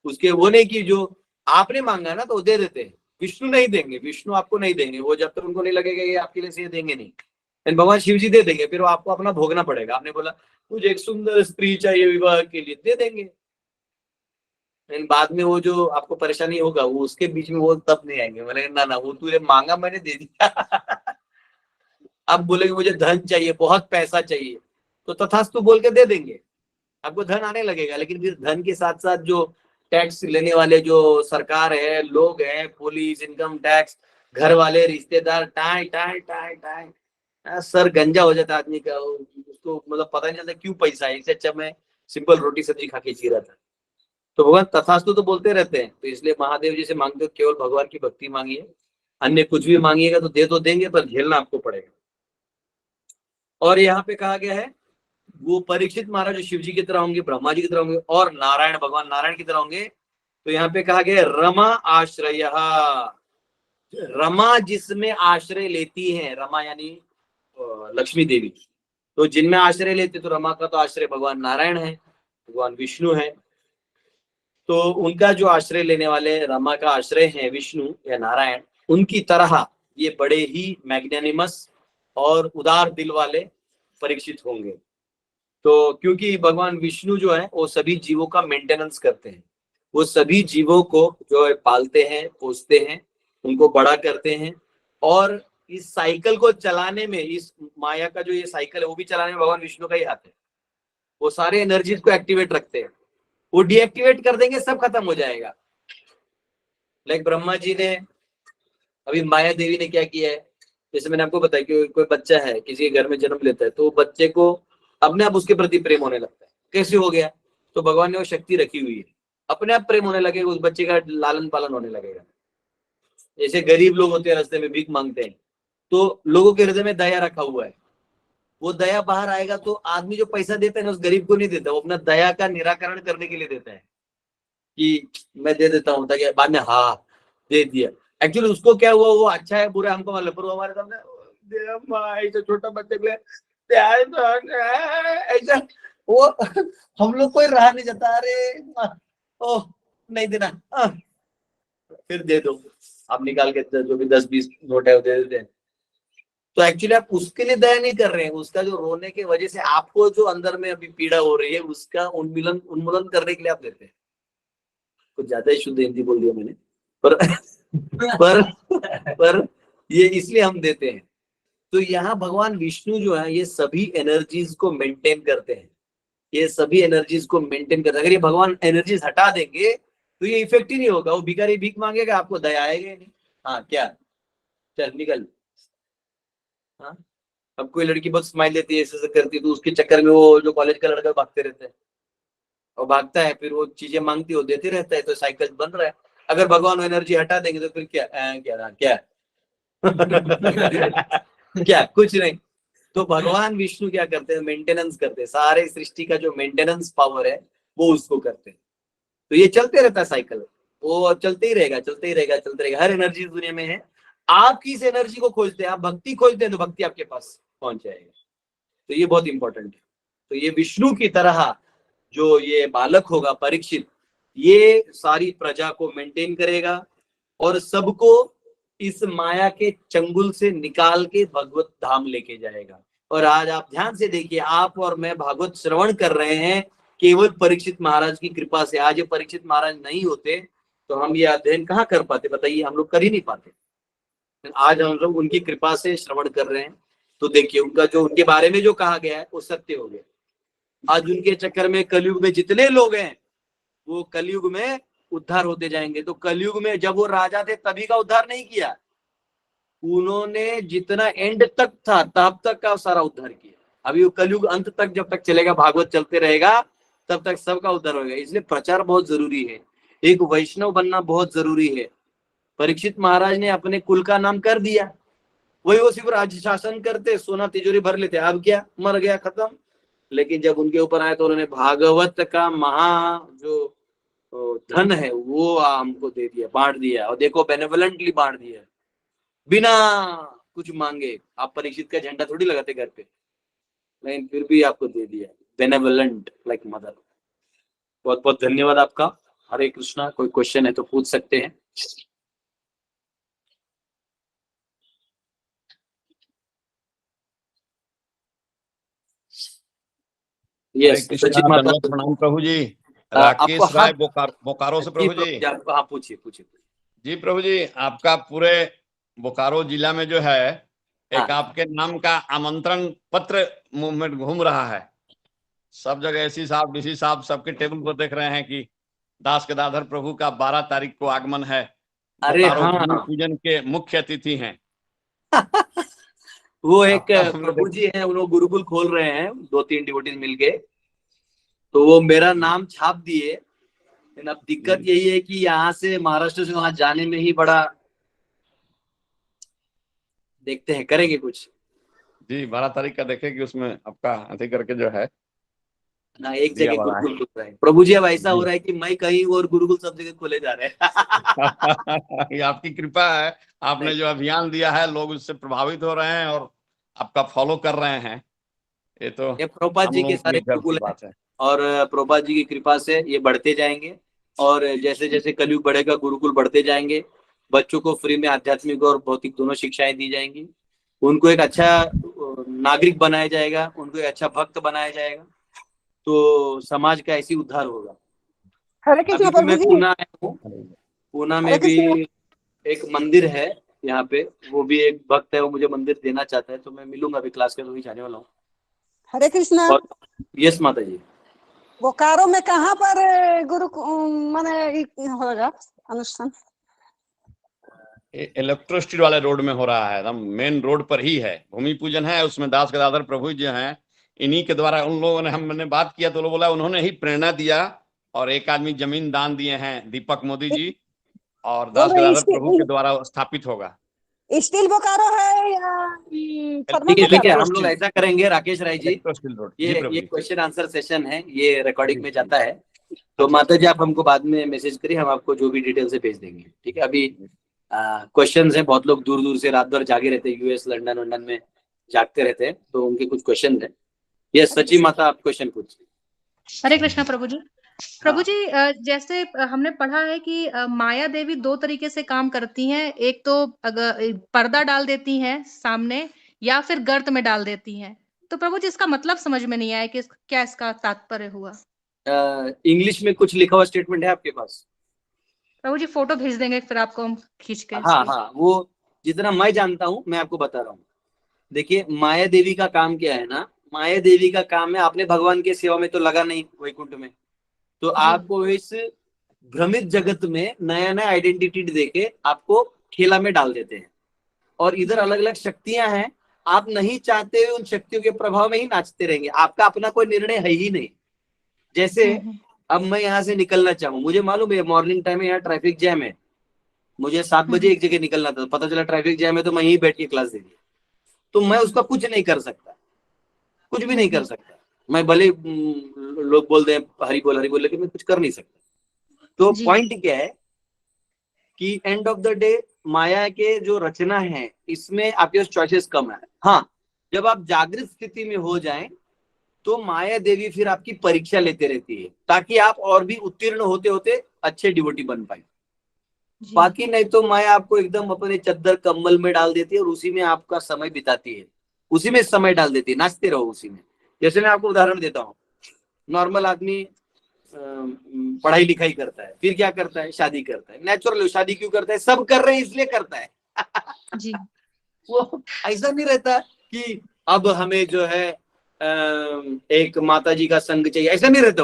उसके वो नहीं की, जो आपने मांगा ना तो वो दे देते हैं। विष्णु नहीं देंगे, विष्णु आपको नहीं देंगे, वो जब तक उनको नहीं लगेगा ये आपके लिए से देंगे नहीं। लेकिन भगवान शिव जी दे देंगे, फिर वो आपको अपना भोगना पड़ेगा। आपने बोला मुझे एक सुंदर स्त्री चाहिए विवाह के लिए, दे देंगे। लेकिन बाद में वो जो आपको परेशानी होगा वो उसके बीच में वो तब नहीं आएंगे। बोले ना ना वो तूने मांगा मैंने दे दिया। अब बोलेंगे मुझे धन चाहिए, बहुत पैसा चाहिए, तो तथास्तु बोल के दे देंगे, आपको धन आने लगेगा। लेकिन फिर धन के साथ साथ जो टैक्स लेने वाले जो सरकार है, लोग हैं, पुलिस, इनकम टैक्स, घर वाले, रिश्तेदार, tie tie tie tie, sir गंजा हो जाता आदमी का। उसको मतलब पता नहीं चलता क्यों पैसा है। इससे अच्छा मैं सिंपल रोटी सब्जी खा के जी रहा था। तो भगवान तथास्तु तो बोलते रहते हैं। तो इसलिए महादेव जी से मांगते हो केवल भगवान की भक्ति मांगिए, अन्य कुछ भी मांगिएगा तो दे तो देंगे पर झेलना आपको पड़ेगा। और यहाँ पे कहा गया है वो परीक्षित महाराज शिव जी की तरह होंगे, ब्रह्मा जी की तरह होंगे और नारायण भगवान नारायण की तरह होंगे। तो यहाँ पे कहा गया रमा आश्रय, रमा जिसमें आश्रय लेती है, रमा यानी लक्ष्मी देवी। तो जिनमें आश्रय लेते तो रमा का तो आश्रय भगवान नारायण है, भगवान विष्णु है। तो उनका जो आश्रय लेने वाले रमा का आश्रय है विष्णु या नारायण, उनकी तरह ये बड़े ही मैग्नेनिमस और उदार दिल वाले परीक्षित होंगे। तो क्योंकि भगवान विष्णु जो है वो सभी जीवों का मेंटेनेंस करते हैं, वो सभी जीवों को जो है पालते हैं, पोसते हैं, उनको बड़ा करते हैं। और इस साइकिल को चलाने में, इस माया का जो ये साइकिल है वो भी चलाने में भगवान विष्णु का ही हाथ है। वो सारे एनर्जीज को एक्टिवेट रखते हैं, वो डीएक्टिवेट कर देंगे सब खत्म हो जाएगा। लाइक ब्रह्मा जी ने, अभी माया देवी ने क्या किया है, जैसे मैंने आपको बताया कि कोई बच्चा है किसी के घर में जन्म लेता है तो बच्चे को अपने आप उसके प्रति प्रेम होने लगता है। कैसे हो गया? तो भगवान ने वो शक्ति रखी हुई है, अपने आप प्रेम होने लगेगा, उस बच्चे का लालन पालन होने लगेगा। जैसे गरीब लोग होते हैं रास्ते में भीख मांगते हैं तो लोगों के हृदय में दया रखा हुआ है, वो दया बाहर आएगा तो आदमी जो पैसा देता है ना उस गरीब को नहीं देता, वो अपना दया का निराकरण करने के लिए देता है कि मैं दे देता हूँ, ताकि बाद में हाँ दे दिया। एक्चुअली उसको क्या हुआ, वो अच्छा है बुरा हमको मालूम, पर वो हमारे सामने ऐसा छोटा बच्चे के लिए ऐसा वो हम लोग कोई रहा नहीं जाता, अरे ओह नहीं देना, फिर दे दो। आप निकाल के जो भी 10-20 नोट है वो दे देते हैं। तो एक्चुअली आप उसके लिए दया नहीं कर रहे हैं, उसका जो रोने की वजह से आपको जो अंदर में अभी पीड़ा हो रही है उसका उन्मूलन करने के लिए आप देते हैं। कुछ ज्यादा ही शुद्ध हिंदी बोल दिया मैंने, पर पर ये इसलिए हम देते हैं। तो यहाँ भगवान विष्णु जो है ये सभी एनर्जीज को मेंटेन करते हैं, ये सभी एनर्जीज को मेंटेन करते हैं। अगर ये भगवान एनर्जीज हटा देंगे तो ये इफेक्ट ही नहीं होगा, वो भिखारी भीख मांगेगा, आपको दया आएगा ही नहीं। हाँ क्या, चल निकल। हाँ, अब कोई लड़की बहुत स्माइल देती है, ऐसे करती है, तो उसके चक्कर में वो जो कॉलेज का लड़का भागते रहते हैं, और भागता है, फिर वो चीजें मांगती हो देते रहता है, तो साइकिल बन रहा है। अगर भगवान एनर्जी हटा देंगे तो फिर क्या क्या क्या कुछ नहीं। तो भगवान विष्णु क्या करते हैं, मेंटेनेंस करते हैं, सारे सृष्टि का जो मेंटेनेंस पावर है वो उसको करते हैं। तो ये चलते रहता है साइकिल, वो चलते ही रहेगा, चलते ही रहेगा, चलते रहेगा। हर एनर्जी दुनिया में है, आप किस एनर्जी को खोजते हैं, आप भक्ति खोजते हैं तो भक्ति आपके पास पहुंच जाएगा। तो ये बहुत इंपॉर्टेंट है। तो ये विष्णु की तरह जो ये बालक होगा परीक्षित, ये सारी प्रजा को मेंटेन करेगा और सबको इस माया के चंगुल से निकाल के भगवत धाम लेके जाएगा। और आज आप ध्यान से देखिए, आप और मैं भागवत श्रवण कर रहे हैं केवल परीक्षित महाराज की कृपा से। आज ये परीक्षित महाराज नहीं होते तो हम ये अध्ययन कहाँ कर पाते, बताइए, हम लोग कर ही नहीं पाते। आज हम लोग उनकी कृपा से श्रवण कर रहे हैं। तो देखिए, उनका जो उनके बारे में जो कहा गया है वो सत्य हो गया। आज उनके चक्कर में कलयुग में जितने लोग हैं वो कलयुग में उद्धार होते जाएंगे। तो कलयुग में जब वो राजा थे तभी का उद्धार नहीं किया, उन्होंने जितना एंड तक था तब तक का सारा उद्धार किया। अभी वो कलयुग अंत तक जब तक चलेगा, भागवत चलते रहेगा, तब तक सबका उद्धार होगा। इसलिए प्रचार बहुत जरूरी है, एक वैष्णव बनना बहुत जरूरी है। परीक्षित महाराज ने अपने कुल का नाम कर दिया, वही वो सिर्फ राज्य शासन करते, सोना तिजोरी भर लेते, अब क्या, मर गया, खत्म। लेकिन जब उनके ऊपर आए तो उन्होंने भागवत का महा जो धन है वो हमको दे दिया, बांट दिया। और देखो बेनेवलेंटली बांट दिया, बिना कुछ मांगे। आप परीक्षित का झंडा थोड़ी लगाते घर पे, लेकिन फिर भी आपको दे दिया, बेनेवलेंट लाइक मदर। बहुत बहुत धन्यवाद आपका। हरे कृष्णा। कोई क्वेश्चन है तो पूछ सकते हैं। यस, सचिन माता। प्रणाम प्रभु जी। आपको राकेश राय बोकारो से प्रभु जी। हाँ पूछिए पूछिए। जी प्रभु जी, आपका पूरे बोकारो जिला में जो है एक आपके नाम का आमंत्रण पत्र मूवमेंट घूम रहा है। सब जगह एसी साहब, डीसी साहब सबके टेबल पर देख रहे हैं कि दास गदाधर प्रभु का 12 तारीख को आगमन है। अरे हाँ, पूजन के मुख्य अतिथि हैं। वो एक प्रभु जी हैं, उन्होंने गुरुकुल खोल रहे हैं, 2-3 डिवोटीज मिलके, तो वो मेरा नाम छाप दिए। अब दिक्कत यही है कि यहाँ से महाराष्ट्र से वहां जाने में ही बड़ा, देखते हैं करेंगे कुछ जी। 12 तारीख का देखें कि उसमें आपका अति करके जो है ना, एक जगह गुरुकुल खुल रहा है। प्रभु जी अब ऐसा हो रहा है कि मैं कहीं और गुरुकुल सब जगह खोले जा रहे हैं। ये आपकी कृपा है, आपने जो अभियान दिया है लोग उससे प्रभावित हो रहे हैं और आपका फॉलो कर रहे हैं। ये तो प्रभुपाद जी के सारे गुरुकुल है और प्रभुपाद जी की कृपा से ये बढ़ते जाएंगे। और जैसे जैसे कलयुग बढ़ेगा गुरुकुल बढ़ते जाएंगे। बच्चों को फ्री में आध्यात्मिक और भौतिक दोनों शिक्षाएं दी जाएंगी। उनको एक अच्छा नागरिक बनाया जाएगा, उनको एक अच्छा भक्त बनाया जाएगा, तो समाज का ऐसी उद्धार होगा। हरे कृष्ण प्रभु मैं जी। पूना आया हूँ, पूना में भी एक मंदिर है यहाँ पे, वो भी एक भक्त है, वो मुझे मंदिर देना चाहता है, तो मैं मिलूंगा अभी क्लास के, तो वही जाने वाला हूँ। हरे कृष्णा। यस माता जी। बोकारो में कहाँ पर गुरु माने होगा अनुष्ठान? इलेक्ट्रोस्ट्रीट वाले रोड में हो रहा है, एकदम मेन रोड पर ही है। भूमि पूजन है, उसमें दास गदाधर प्रभु जो हैं, इन्हीं के द्वारा उन लोगों ने, हमने बात किया तो लोग बोला उन्होंने ही प्रेरणा दिया। और एक आदमी जमीन दान दिए हैं, दीपक मोदी जी, और दास गदाधर प्रभु के द्वारा स्थापित होगा। स्टील बोकारो है या देखिए हम लोग ऐसा करेंगे राकेश राय जी, ये क्वेश्चन आंसर सेशन है, ये रिकॉर्डिंग में जाता है, तो माता जी आप हमको बाद में मैसेज करिए, हम आपको जो भी डिटेल से भेज देंगे। ठीक है। अभी क्वेश्चंस हैं, बहुत लोग दूर दूर से रात भर जागे रहते हैं, यूएस लंदन में जागते रहते हैं, तो उनके कुछ क्वेश्चन है। ये सची माता आप क्वेश्चन पूछिए। हरे कृष्णा प्रभु जी। प्रभु जी, जैसे हमने पढ़ा है कि माया देवी 2 तरीके से काम करती हैं। एक तो अगर पर्दा डाल देती हैं सामने, या फिर गर्त में डाल देती हैं। तो प्रभु जी इसका मतलब समझ में नहीं आया कि क्या इसका तात्पर्य हुआ। इंग्लिश में कुछ लिखा हुआ स्टेटमेंट है आपके पास? प्रभु जी फोटो भेज देंगे फिर आपको हम खींच के हाँ इसकी। हाँ, वो जितना मैं जानता हूँ मैं आपको बता रहा हूँ। देखिए, माया देवी का काम क्या है ना, माया देवी का काम है, आपने भगवान की सेवा में तो लगा नहीं वैकुंठ में, तो आपको इस भ्रमित जगत में नया नया आइडेंटिटी देके आपको खेला में डाल देते हैं। और इधर अलग अलग शक्तियां हैं, आप नहीं चाहते हुए उन शक्तियों के प्रभाव में ही नाचते रहेंगे, आपका अपना कोई निर्णय है ही नहीं। जैसे अब मैं यहाँ से निकलना चाहूँ, मुझे मालूम है मॉर्निंग टाइम में यहाँ ट्रैफिक जैम है, मुझे 7 बजे एक जगह निकलना था, पता चला ट्रैफिक जैम है तो मैं यहीं बैठ के क्लास दे दी, तो मैं उसका कुछ नहीं कर सकता, कुछ भी नहीं कर सकता। मैं भले लोग बोलते हैं हरी बोल, लेकिन मैं कुछ कर नहीं सकता। तो पॉइंट क्या है कि एंड ऑफ द डे माया के जो रचना है इसमें आपके चॉइसेस कम है। हाँ, जब आप जागृत स्थिति में हो जाएं तो माया देवी फिर आपकी परीक्षा लेते रहती है ताकि आप और भी उत्तीर्ण होते होते अच्छे डिवोटी बन पाए। बाकी नहीं तो माया आपको एकदम अपने चद्दर कम्बल में डाल देती है और उसी में आपका समय बिताती है, उसी में समय डाल देती है, नाचते रहो उसी में। जैसे मैं आपको उदाहरण देता हूँ, नॉर्मल आदमी पढ़ाई लिखाई करता है, फिर क्या करता है, शादी करता है। नेचुरल शादी क्यों करता है, सब कर रहे हैं इसलिए करता है। जी। वो ऐसा नहीं रहता कि अब हमें जो है एक माता जी का संग चाहिए, ऐसा नहीं रहता।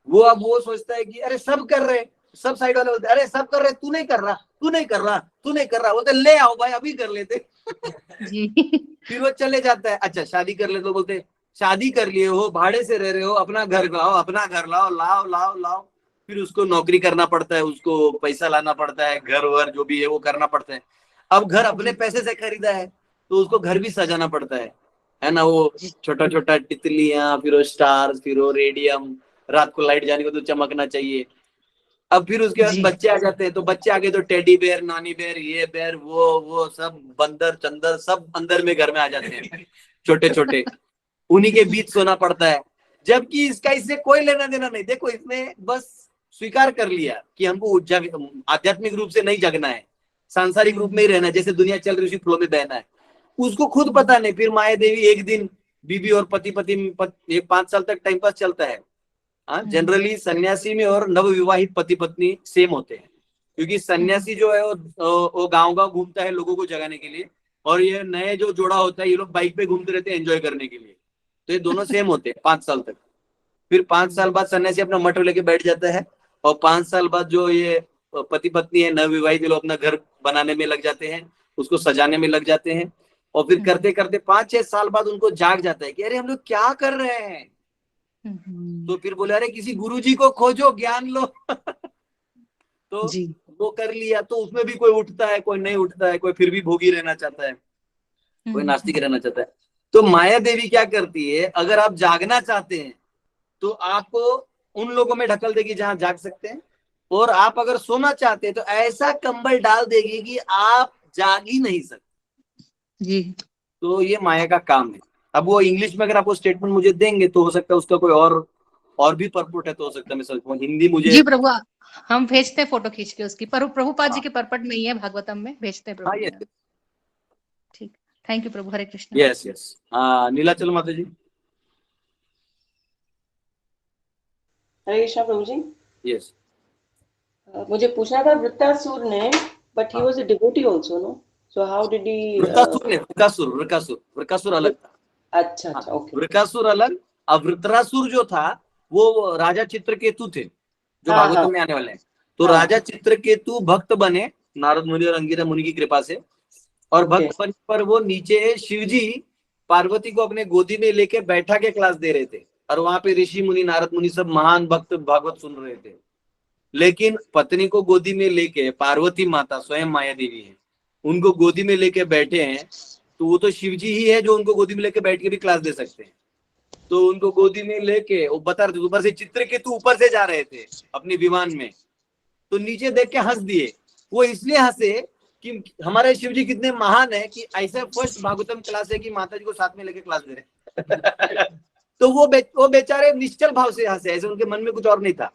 वो अब वो सोचता है कि अरे सब कर रहे, सब साइड वाले बोलते अरे सब कर रहे, तू नहीं कर रहा, तू नहीं कर रहा, तू नहीं कर रहा, बोलते ले आओ भाई अभी कर लेते। जी। फिर वो चले जाता है। अच्छा शादी कर ले तो बोलते शादी कर लिए हो, भाड़े से रह रहे हो, अपना घर लाओ, अपना घर लाओ, लाओ लाओ लाओ। फिर उसको नौकरी करना पड़ता है, उसको पैसा लाना पड़ता है, घर वर जो भी है वो करना पड़ता है। अब घर अपने पैसे से खरीदा है तो उसको घर भी सजाना पड़ता है ना। वो छोटा छोटा तितलियां, फिर वो स्टार्स, फिर वो रेडियम, रात को लाइट जाने को तो चमकना चाहिए। अब फिर उसके बाद बच्चे आ जाते हैं, तो बच्चे आगे तो टेडी बेयर, नानी बेयर, ये बेयर, वो सब बंदर चंदर सब अंदर में घर में आ जाते हैं, छोटे छोटे, उन्हीं के बीच सोना पड़ता है। जबकि इसका इससे कोई लेना देना नहीं। देखो इसने बस स्वीकार कर लिया कि हमको आध्यात्मिक रूप से नहीं जगना है, सांसारिक रूप में ही रहना है, जैसे दुनिया चल रही उसी फ्लो में बहना है। उसको खुद पता नहीं। फिर माया देवी एक दिन बीबी और पति 5 साल तक टाइम पास चलता है। जनरली सन्यासी में और नवविवाहित पति पत्नी सेम होते हैं, क्योंकि सन्यासी जो है वो गांव गांव घूमता है लोगों को जगाने के लिए, और ये नए जो जोड़ा होता है ये लोग बाइक पे घूमते रहते हैं एंजॉय करने के लिए। तो ये दोनों सेम होते हैं 5 साल तक। फिर 5 साल बाद सन्यासी अपना मठ लेके बैठ जाता है, और 5 साल बाद जो ये पति पत्नी है नवविवाहित, लोग अपना घर बनाने में लग जाते हैं, उसको सजाने में लग जाते हैं। और फिर करते करते 5-6 साल बाद उनको जाग जाता है कि अरे हम लोग क्या कर रहे हैं। तो फिर बोले अरे किसी गुरुजी को खोजो, ज्ञान लो। तो वो कर लिया। तो उसमें भी कोई उठता है, कोई नहीं उठता है, कोई फिर भी भोगी रहना चाहता है, कोई नास्तिक रहना चाहता है। तो माया देवी क्या करती है, अगर आप जागना चाहते हैं तो आपको उन लोगों में ढकल देगी जहां जाग सकते हैं, और आप अगर सोना चाहते हैं तो ऐसा कंबल डाल देगी कि आप जाग ही नहीं सकते। जी। तो ये माया का काम है। अब वो इंग्लिश में अगर आपको स्टेटमेंट मुझे देंगे तो हो सकता है उसका कोई और भी परपुट है, तो हो सकता है मैं समझ। हिंदी मुझे जी प्रभु, हम भेजते हैं फोटो खींच के उसकी। प्रभुपाद जी के परपट में ही है, भागवतम में भेजते हैं प्रभु। yes. ठीक, thank you Prabhu. Hare Krishna. Yes yes. Nilachal माता जी। हरे कृष्णा प्रभु जी। यस। मुझे पूछना था, वृत्तासुर ने, but he was a devotee also, no? So how did he? Vrikasura अलग था। अच्छा अच्छा, ओके। वृकासुर अलग। अब वृत्रासुर जो था वो राजा चित्रकेतु थे, जो भागवत में आने वाले हैं। तो राजा चित्रकेतु भक्त बने नारद मुनि और अंगिरा मुनि की कृपा से, और भक्त बन पर वो नीचे शिवजी पार्वती को अपने गोदी में लेके बैठा के क्लास दे रहे थे, और वहां पे ऋषि मुनि नारद मुनि सब महान भक्त भागवत सुन रहे थे। लेकिन पत्नी को गोदी में लेके, पार्वती माता स्वयं माया देवी है, उनको गोदी में लेके बैठे हैं, तो वो तो शिवजी ही है जो उनको गोदी में लेके बैठ के भी क्लास दे सकते हैं। तो उनको गोदी में लेके वो बता रहे थे, ऊपर से चित्रकेतु ऊपर से जा रहे थे अपने विमान में, तो नीचे देख के हंस दिए। वो इसलिए हंसे कि हमारे शिवजी कितने महान है कि ऐसे फर्स्ट भागवतम क्लास है कि माता जी को साथ में लेके क्लास दे रहे। तो वो बेचारे निश्चल भाव से हंसे, ऐसे उनके मन में कुछ और नहीं था।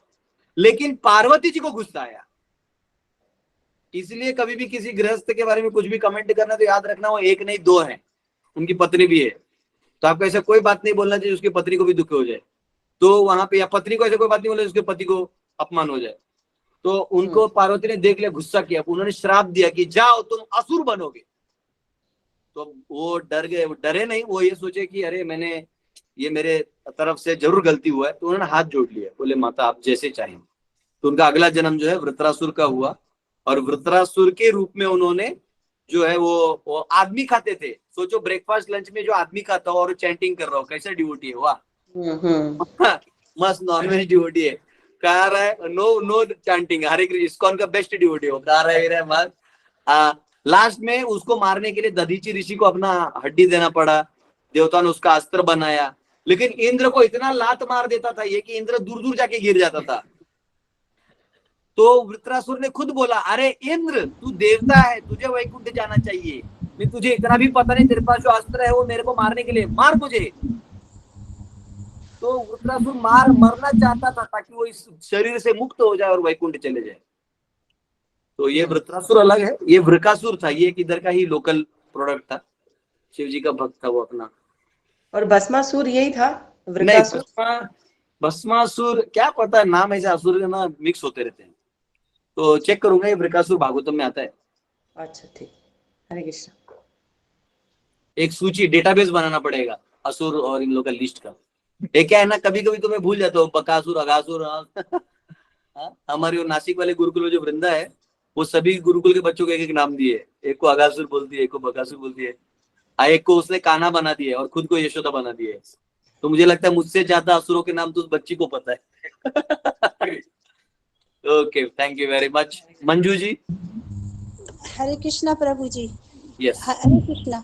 लेकिन पार्वती जी को गुस्सा आया। इसलिए कभी भी किसी गृहस्थ के बारे में कुछ भी कमेंट करना तो याद रखना वो एक नहीं दो है। उनकी पत्नी भी है, तो आपको ऐसा कोई बात नहीं बोलना चाहिए उसकी पत्नी को भी दुख हो जाए, तो वहां पे, या पत्नी को ऐसे कोई बात नहीं बोलना उसके पति को अपमान हो जाए। तो उनको पार्वती ने देख लिया, गुस्सा किया, उन्होंने श्राप दिया कि जाओ तुम असुर बनोगे। तो वो डर गए, वो डरे नहीं, वो ये सोचे कि अरे ये मेरे तरफ से जरूर गलती हुआ है, तो उन्होंने हाथ जोड़ लिया, बोले माता आप जैसे चाहें। तो उनका अगला जन्म जो है वृत्रासुर का हुआ, और वृत्रासुर के रूप में उन्होंने जो है वो आदमी खाते थे। सोचो ब्रेकफास्ट लंच में जो आदमी खाता हो और चैंटिंग कर रहा हो, कैसा डिवोटी है, वाह मस्त नॉनवेज डिवोटी है, कह रहा है नो चैंटिंग, हरे कृष्ण, इस्कॉन का बेस्ट डिवोटी हो, कह रहा है मस्त। लास्ट में उसको मारने के लिए दधीची ऋषि को अपना हड्डी देना पड़ा, देवता ने उसका अस्त्र बनाया, लेकिन इंद्र को इतना लात मार देता था ये कि इंद्र दूर दूर जाके गिर जाता था। तो वृत्रासुर ने खुद बोला, अरे इंद्र तू देवता है, तुझे वैकुंठ जाना चाहिए, मैं तुझे इतना भी पता नहीं, तेरे पास जो अस्त्र है वो मेरे को मारने के लिए, मार मुझे। तो वृत्रासुर मरना चाहता था ताकि वो इस शरीर से मुक्त हो जाए और वैकुंठ चले जाए। तो ये वृत्रासुर अलग है, ये वृकासुर था, ये किधर का ही लोकल प्रोडक्ट था, शिव जी का भक्त था वो अपना। और भस्मासुर यही था, नहीं, भस्मासुर क्या पता, नाम ऐसे असुर ना मिक्स होते रहते हैं, तो चेक करूंगा, ये वृकासुर भागवतम में आता है। अच्छा ठीक, हरे कृष्ण। एक सूची डेटाबेस बनाना पड़ेगा असुर और इन लोग का लिस्ट का। ये क्या है ना, कभी कभी तो मैं भूल जाता हूँ, बकासुर, अगासुर। हमारे वो नासिक वाले गुरुकुल जो वृंदा है, वो सभी गुरुकुल के बच्चों को एक एक नाम दिए, एक को अगासुर बोलती है, एक को बकासुर बोलती है, एक को उसने कान्हा बना दिया और खुद को यशोदा बना दिया है। तो मुझे लगता है मुझसे ज्यादा असुरों के नाम तो उस बच्ची को पता है। Okay, thank you very much. Manju ji. Hare Krishna Prabhu ji. Yes. Hare Krishna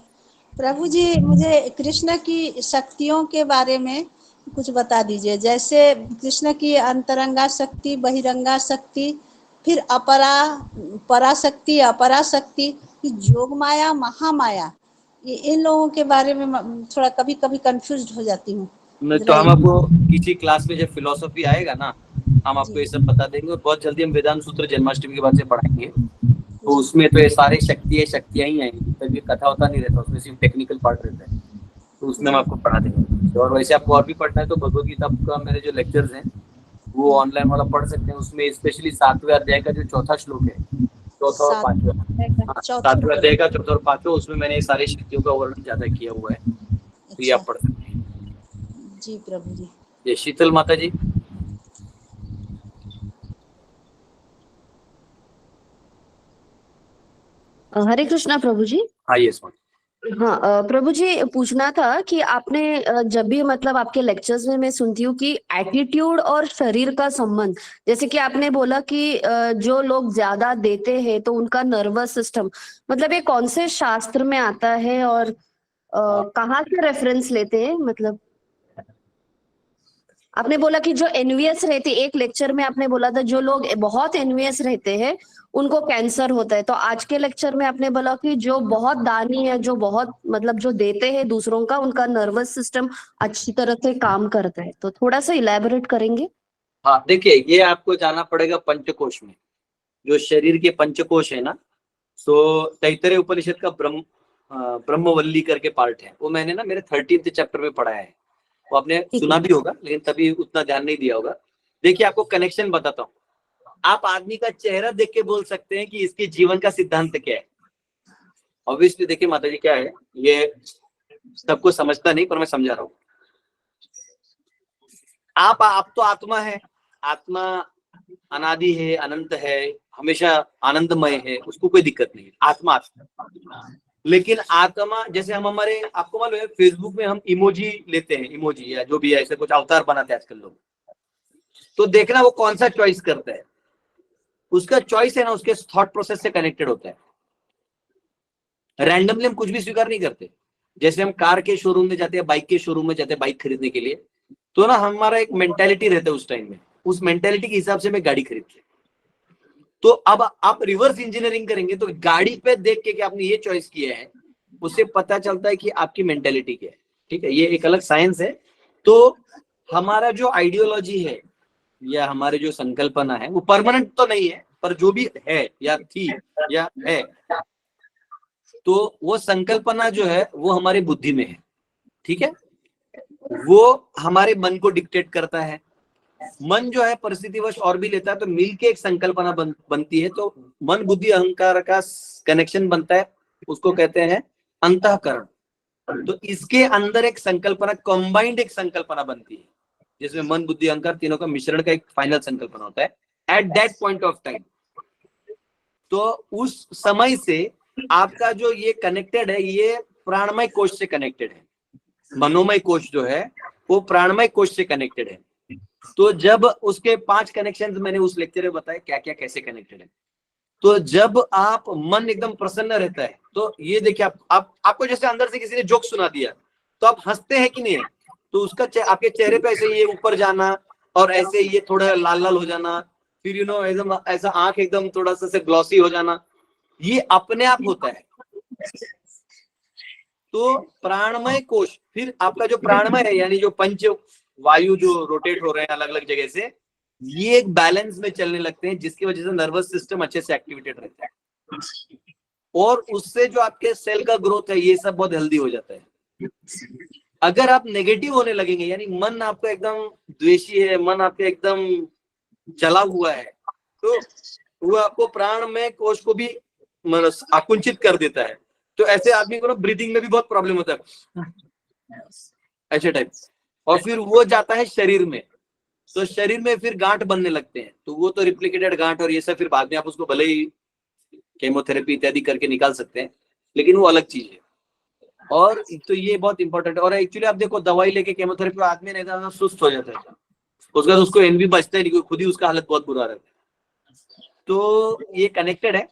Prabhu ji, मुझे कृष्ण की शक्तियों के बारे में कुछ बता दीजिए। जैसे कृष्ण की अंतरंगा शक्ति, बहिरंगा शक्ति, फिर पराशक्ति, अपराशक्ति, जोग माया, महामाया, इन लोगों के बारे में थोड़ा कभी कभी कंफ्यूज हो जाती हूँ। तो हम आपको किसी क्लास में जब फिलोसफी आएगा ना, हम आपको ये सब बता देंगे, और बहुत जल्दी हम वेदांत सूत्र जन्माष्टमी के बाद से पढ़ाएंगे। तो उसमें तो ये सारे शक्तियां ही आएंगी, तभी कथा होता नहीं रहता, उसमें सिर्फ टेक्निकल पार्ट रहता है, तो उसमें हम आपको पढ़ा देंगे। और वैसे आपको और भी पढ़ना है तो भगवद गीता का मेरे जो लेक्चर्स हैं वो ऑनलाइन वाला पढ़ सकते हैं। उसमें स्पेशली 7वें अध्याय का जो चौथा श्लोक है, चौथा और पांचवा, 7वें अध्याय का चौथा और पांचवा, उसमें मैंने ये सारी शक्तियों का वर्णन ज्यादा किया हुआ है, तो ये आप पढ़ सकते हैं। जी प्रभु जी। ये शीतल माता जी। हरे कृष्णा प्रभु जी। हाँ यस। हाँ प्रभु जी, पूछना था कि आपने जब भी मतलब आपके लेक्चर्स में मैं सुनती हूँ कि एटीट्यूड और शरीर का संबंध, जैसे कि आपने बोला कि जो लोग ज्यादा देते हैं तो उनका नर्वस सिस्टम, मतलब ये कौन से शास्त्र में आता है और कहाँ से रेफरेंस लेते हैं? मतलब आपने बोला कि जो एनवियस रहते, एक लेक्चर में आपने बोला था जो लोग बहुत एनवियस रहते हैं उनको कैंसर होता है, तो आज के लेक्चर में आपने बोला कि जो बहुत दानी है, जो बहुत मतलब जो देते हैं दूसरों का, उनका नर्वस सिस्टम अच्छी तरह से काम करता है, तो थोड़ा सा इलैबोरेट करेंगे? हाँ देखिए, ये आपको जाना पड़ेगा पंचकोश में, जो शरीर के पंचकोश है ना, सो तैतरीय उपनिषद का ब्रह्मवल्ली करके पार्ट है, वो मैंने ना मेरे 13th चैप्टर में पढ़ाया है, वो आपने सुना भी होगा लेकिन तभी उतना ध्यान नहीं दिया होगा। देखिए आपको कनेक्शन बताता हूँ, आप आदमी का चेहरा देख के बोल सकते हैं कि इसके जीवन का सिद्धांत क्या है। ऑब्वियसली देखिए माता जी क्या है, ये सबको समझता नहीं पर मैं समझा रहा हूँ। आप तो आत्मा है, आत्मा अनादि है, अनंत है, हमेशा आनंदमय है, उसको कोई दिक्कत नहीं है, आत्मा। लेकिन आत्मा जैसे हम हमारे, आपको मालूम है फेसबुक में हम इमोजी लेते हैं, इमोजी या जो भी है, ऐसे कुछ अवतार बनाते हैं आजकल लोग, तो देखना वो कौन सा चॉइस करता है, उसका चॉइस है ना उसके थॉट प्रोसेस से कनेक्टेड होता है। रैंडमली हम कुछ भी स्वीकार नहीं करते। जैसे हम कार के शोरूम में जाते हैं, बाइक के शोरूम में जाते हैं बाइक खरीदने के लिए, तो ना हमारा एक मेंटालिटी रहता है उस टाइम में, उस मेंटालिटी के हिसाब से मैं गाड़ी खरीदती हूँ। तो अब आप रिवर्स इंजीनियरिंग करेंगे तो गाड़ी पे देख के कि आपने ये चॉइस किया है, उससे पता चलता है कि आपकी मेंटालिटी क्या है। ठीक है, ये एक अलग साइंस है। तो हमारा जो आइडियोलॉजी है या हमारे जो संकल्पना है वो परमानेंट तो नहीं है, पर जो भी है या थी या है, तो वो संकल्पना जो है वो हमारी बुद्धि में है, ठीक है, वो हमारे मन को डिक्टेट करता है। मन जो है परिस्थितिवश और भी लेता है, तो मिलके एक संकल्पना बनती है। तो मन बुद्धि अहंकार का कनेक्शन बनता है, उसको कहते हैं अंतःकरण। तो इसके अंदर एक संकल्पना, कंबाइंड एक संकल्पना बनती है, जिसमें मन बुद्धि अहंकार तीनों का मिश्रण का एक फाइनल संकल्पना होता है at that point of time. तो उस समय से आपका जो ये कनेक्टेड है, ये प्राणमय कोश से कनेक्टेड है। मनोमय कोश जो है वो प्राणमय कोश से कनेक्टेड है। तो जब उसके 5 कनेक्शंस मैंने उस लेक्चर में बताया क्या क्या कैसे कनेक्टेड है। तो जब आप मन एकदम प्रसन्न रहता है, तो ये देखिए आपको जैसे अंदर से किसी ने जोक सुना दिया तो आप हंसते हैं कि नहीं है, तो उसका आपके चेहरे पे ऐसे ये ऊपर जाना और ऐसे ये थोड़ा लाल लाल हो जाना, फिर एकदम ऐसा आंख एकदम थोड़ा सा ग्लॉसी हो जाना, ये अपने आप होता है। तो प्राणमय कोश, फिर आपका जो प्राणमय है यानी जो पंच वायु जो रोटेट हो रहे हैं अलग अलग जगह से, ये एक बैलेंस में चलने लगते हैं, जिसकी वजह से नर्वस सिस्टम अच्छे से एक्टिवेटेड रहता है और उससे जो आपके सेल का ग्रोथ है ये सब बहुत हेल्दी हो जाता है। अगर आप नेगेटिव होने लगेंगे, यानी मन आपका एकदम द्वेषी है, मन आपका एकदम जला हुआ है, तो वो आपको प्राण में कोश को भी आकुंचित कर देता है। तो ऐसे आदमी को ना ब्रीदिंग में भी बहुत प्रॉब्लम होता है, ऐसे टाइप। और फिर वो जाता है शरीर में, तो शरीर में फिर गांठ बनने लगते हैं। तो वो तो रिप्लिकेटेड गांठ और ये सब फिर बाद में आप उसको भले ही केमोथेरेपी इत्यादि करके निकाल सकते हैं, लेकिन वो अलग चीज है। और तो ये बहुत इंपॉर्टेंट है। और एक्चुअली आप देखो दवाई लेके केमोथेरेपी आदमी नहीं था, सुस्त हो जाता है, उसके बाद उसको एनवी बचता है नहीं, खुद ही उसका हालत बहुत बुरा रहता है। तो ये कनेक्टेड है।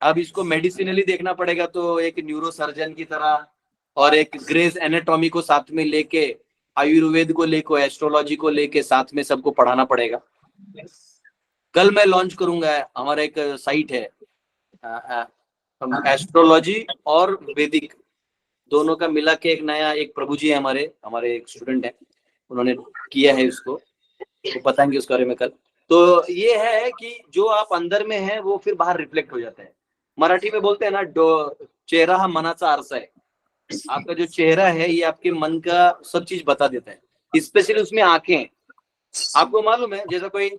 अब इसको मेडिसिनली देखना पड़ेगा, तो एक न्यूरो सर्जन की तरह और एक ग्रेस एनाटॉमी को साथ में लेके, आयुर्वेद को लेके, एस्ट्रोलॉजी को लेके साथ में सबको पढ़ाना पड़ेगा। कल मैं लॉन्च करूंगा, हमारा एक साइट है एस्ट्रोलॉजी और वैदिक दोनों का मिला के एक नया, एक प्रभु जी है हमारे एक स्टूडेंट है, उन्होंने किया है इसको, तो बताएंगे उसके बारे में कल। तो ये है कि जो आप अंदर में है वो फिर बाहर रिफ्लेक्ट हो जाता है। मराठी में बोलते हैं ना, चेहरा हा मनाचा आरसा है। आपका जो चेहरा है ये आपके मन का सब चीज बता देता है, स्पेशली उसमें आंखें। आपको मालूम है जैसा कोई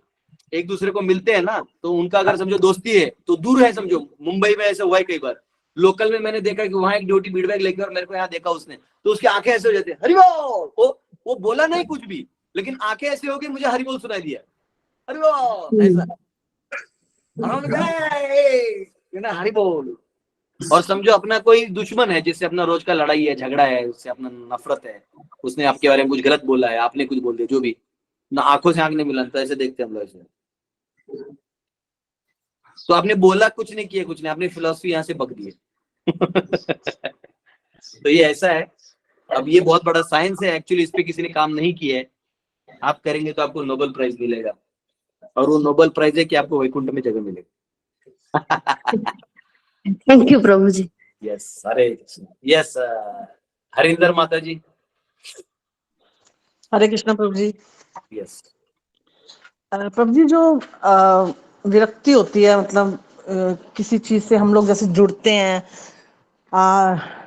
एक दूसरे को मिलते हैं ना, तो उनका अगर समझो दोस्ती है तो दूर है, समझो मुंबई में ऐसा हुआ है कई बार, लोकल में मैंने देखा कि वहां एक ड्यूटी फीडबैक लेके और मेरे को यहाँ देखा उसने, तो उसकी आंखें ऐसे हो जाती है, हरि बोल। वो बोला नहीं कुछ भी, लेकिन आंखें ऐसे हो गई, मुझे हरि बोल सुनाई दिया, हरि बोल ऐसा, हरि बोल। और समझो अपना कोई दुश्मन है जिससे अपना रोज का लड़ाई है, झगड़ा है, उससे अपना नफरत है, उसने आपके बारे में कुछ गलत बोला है, आपने कुछ बोल दिया, जो भी ना, आंखों से आंख नहीं मिलाता, ऐसे देखते हम लोग ऐसे। तो आपने बोला कुछ नहीं, किया कुछ नहीं, आपने फिलॉसफी यहाँ से बक दी है। तो ये ऐसा है। अब ये बहुत बड़ा साइंस है एक्चुअली, इस पे किसी ने काम नहीं किया है। आप करेंगे तो आपको नोबेल प्राइज मिलेगा, और वो नोबेल प्राइज है कि आपको वैकुंठ में जगह मिलेगी। थैंक यू प्रभु जी। यस, हरे यस, हरिंदर माता जी। हरे कृष्ण प्रभु जी। यस प्रभु जी, जो विरक्ति होती है, मतलब किसी चीज से हम लोग जैसे जुड़ते हैं,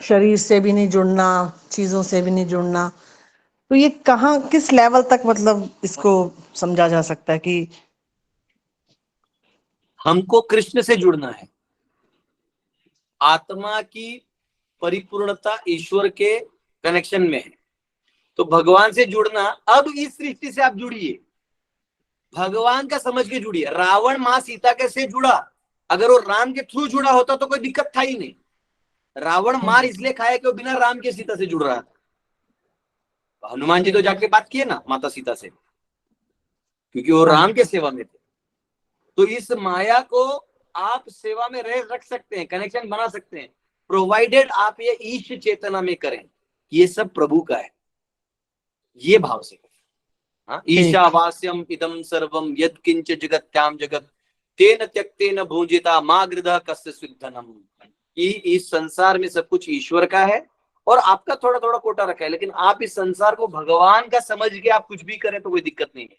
शरीर से भी नहीं जुड़ना, चीजों से भी नहीं जुड़ना, तो ये कहाँ, किस लेवल तक मतलब इसको समझा जा सकता है कि हमको कृष्ण से जुड़ना है। आत्मा की परिपूर्णता ईश्वर के कनेक्शन में है, तो भगवान से जुड़ना। अब इस सृष्टि से आप जुड़िए, भगवान का समझ के जुड़िए। रावण मां सीता कैसे जुड़ा? अगर वो राम के थ्रू जुड़ा होता तो कोई दिक्कत था ही नहीं। रावण मार इसलिए खाया कि वो बिना राम के सीता से जुड़ रहा था। हनुमान जी तो जाके बात किए ना माता सीता से, क्योंकि वो राम के सेवा में थे। तो इस माया को आप सेवा में रख सकते हैं, कनेक्शन बना सकते हैं, प्रोवाइडेड आप ये ईश चेतना में करें, ये सब प्रभु का है, ये भाव से। ईशावास्यम इदम सर्वम यद किंच जगत्याम जगत तेन त्यक्तेन भुंजिता मा गृधः कस्य स्विद्धनम। इस संसार में सब कुछ ईश्वर का है और आपका थोड़ा थोड़ा कोटा रखा है, लेकिन आप इस संसार को भगवान का समझ के आप कुछ भी करें तो कोई दिक्कत नहीं है।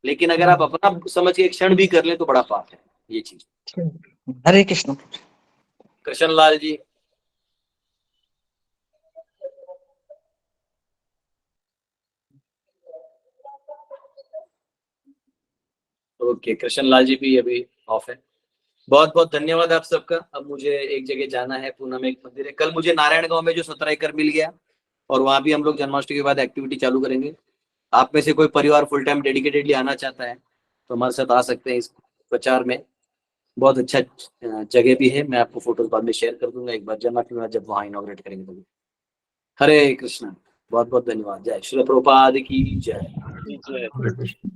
लेकिन अगर आप अपना समझ के एक क्षण भी कर ले तो बड़ा पाप है ये चीज। हरे कृष्ण। कृष्ण लाल जी, ओके, कृष्ण लाल जी भी अभी ऑफ है। बहुत बहुत धन्यवाद आप सबका। अब मुझे एक जगह जाना है, पूना में एक मंदिर है। कल मुझे नारायण गांव में जो 17 एकड़ मिल गया, और वहां भी हम लोग जन्माष्टमी के बाद एक्टिविटी चालू करेंगे। आप में से कोई परिवार फुल टाइम डेडिकेटेडली आना चाहता है तो हमारे साथ आ सकते हैं इस प्रचार में। बहुत अच्छा जगह भी है, मैं आपको फोटोज बाद में शेयर कर दूंगा एक बार जन्माष्टमी जब वहाँ इनॉग्रेट करेंगे तभी। हरे कृष्णा, बहुत बहुत धन्यवाद। जय श्री प्रभुपाद की जय। हरे कृष्ण।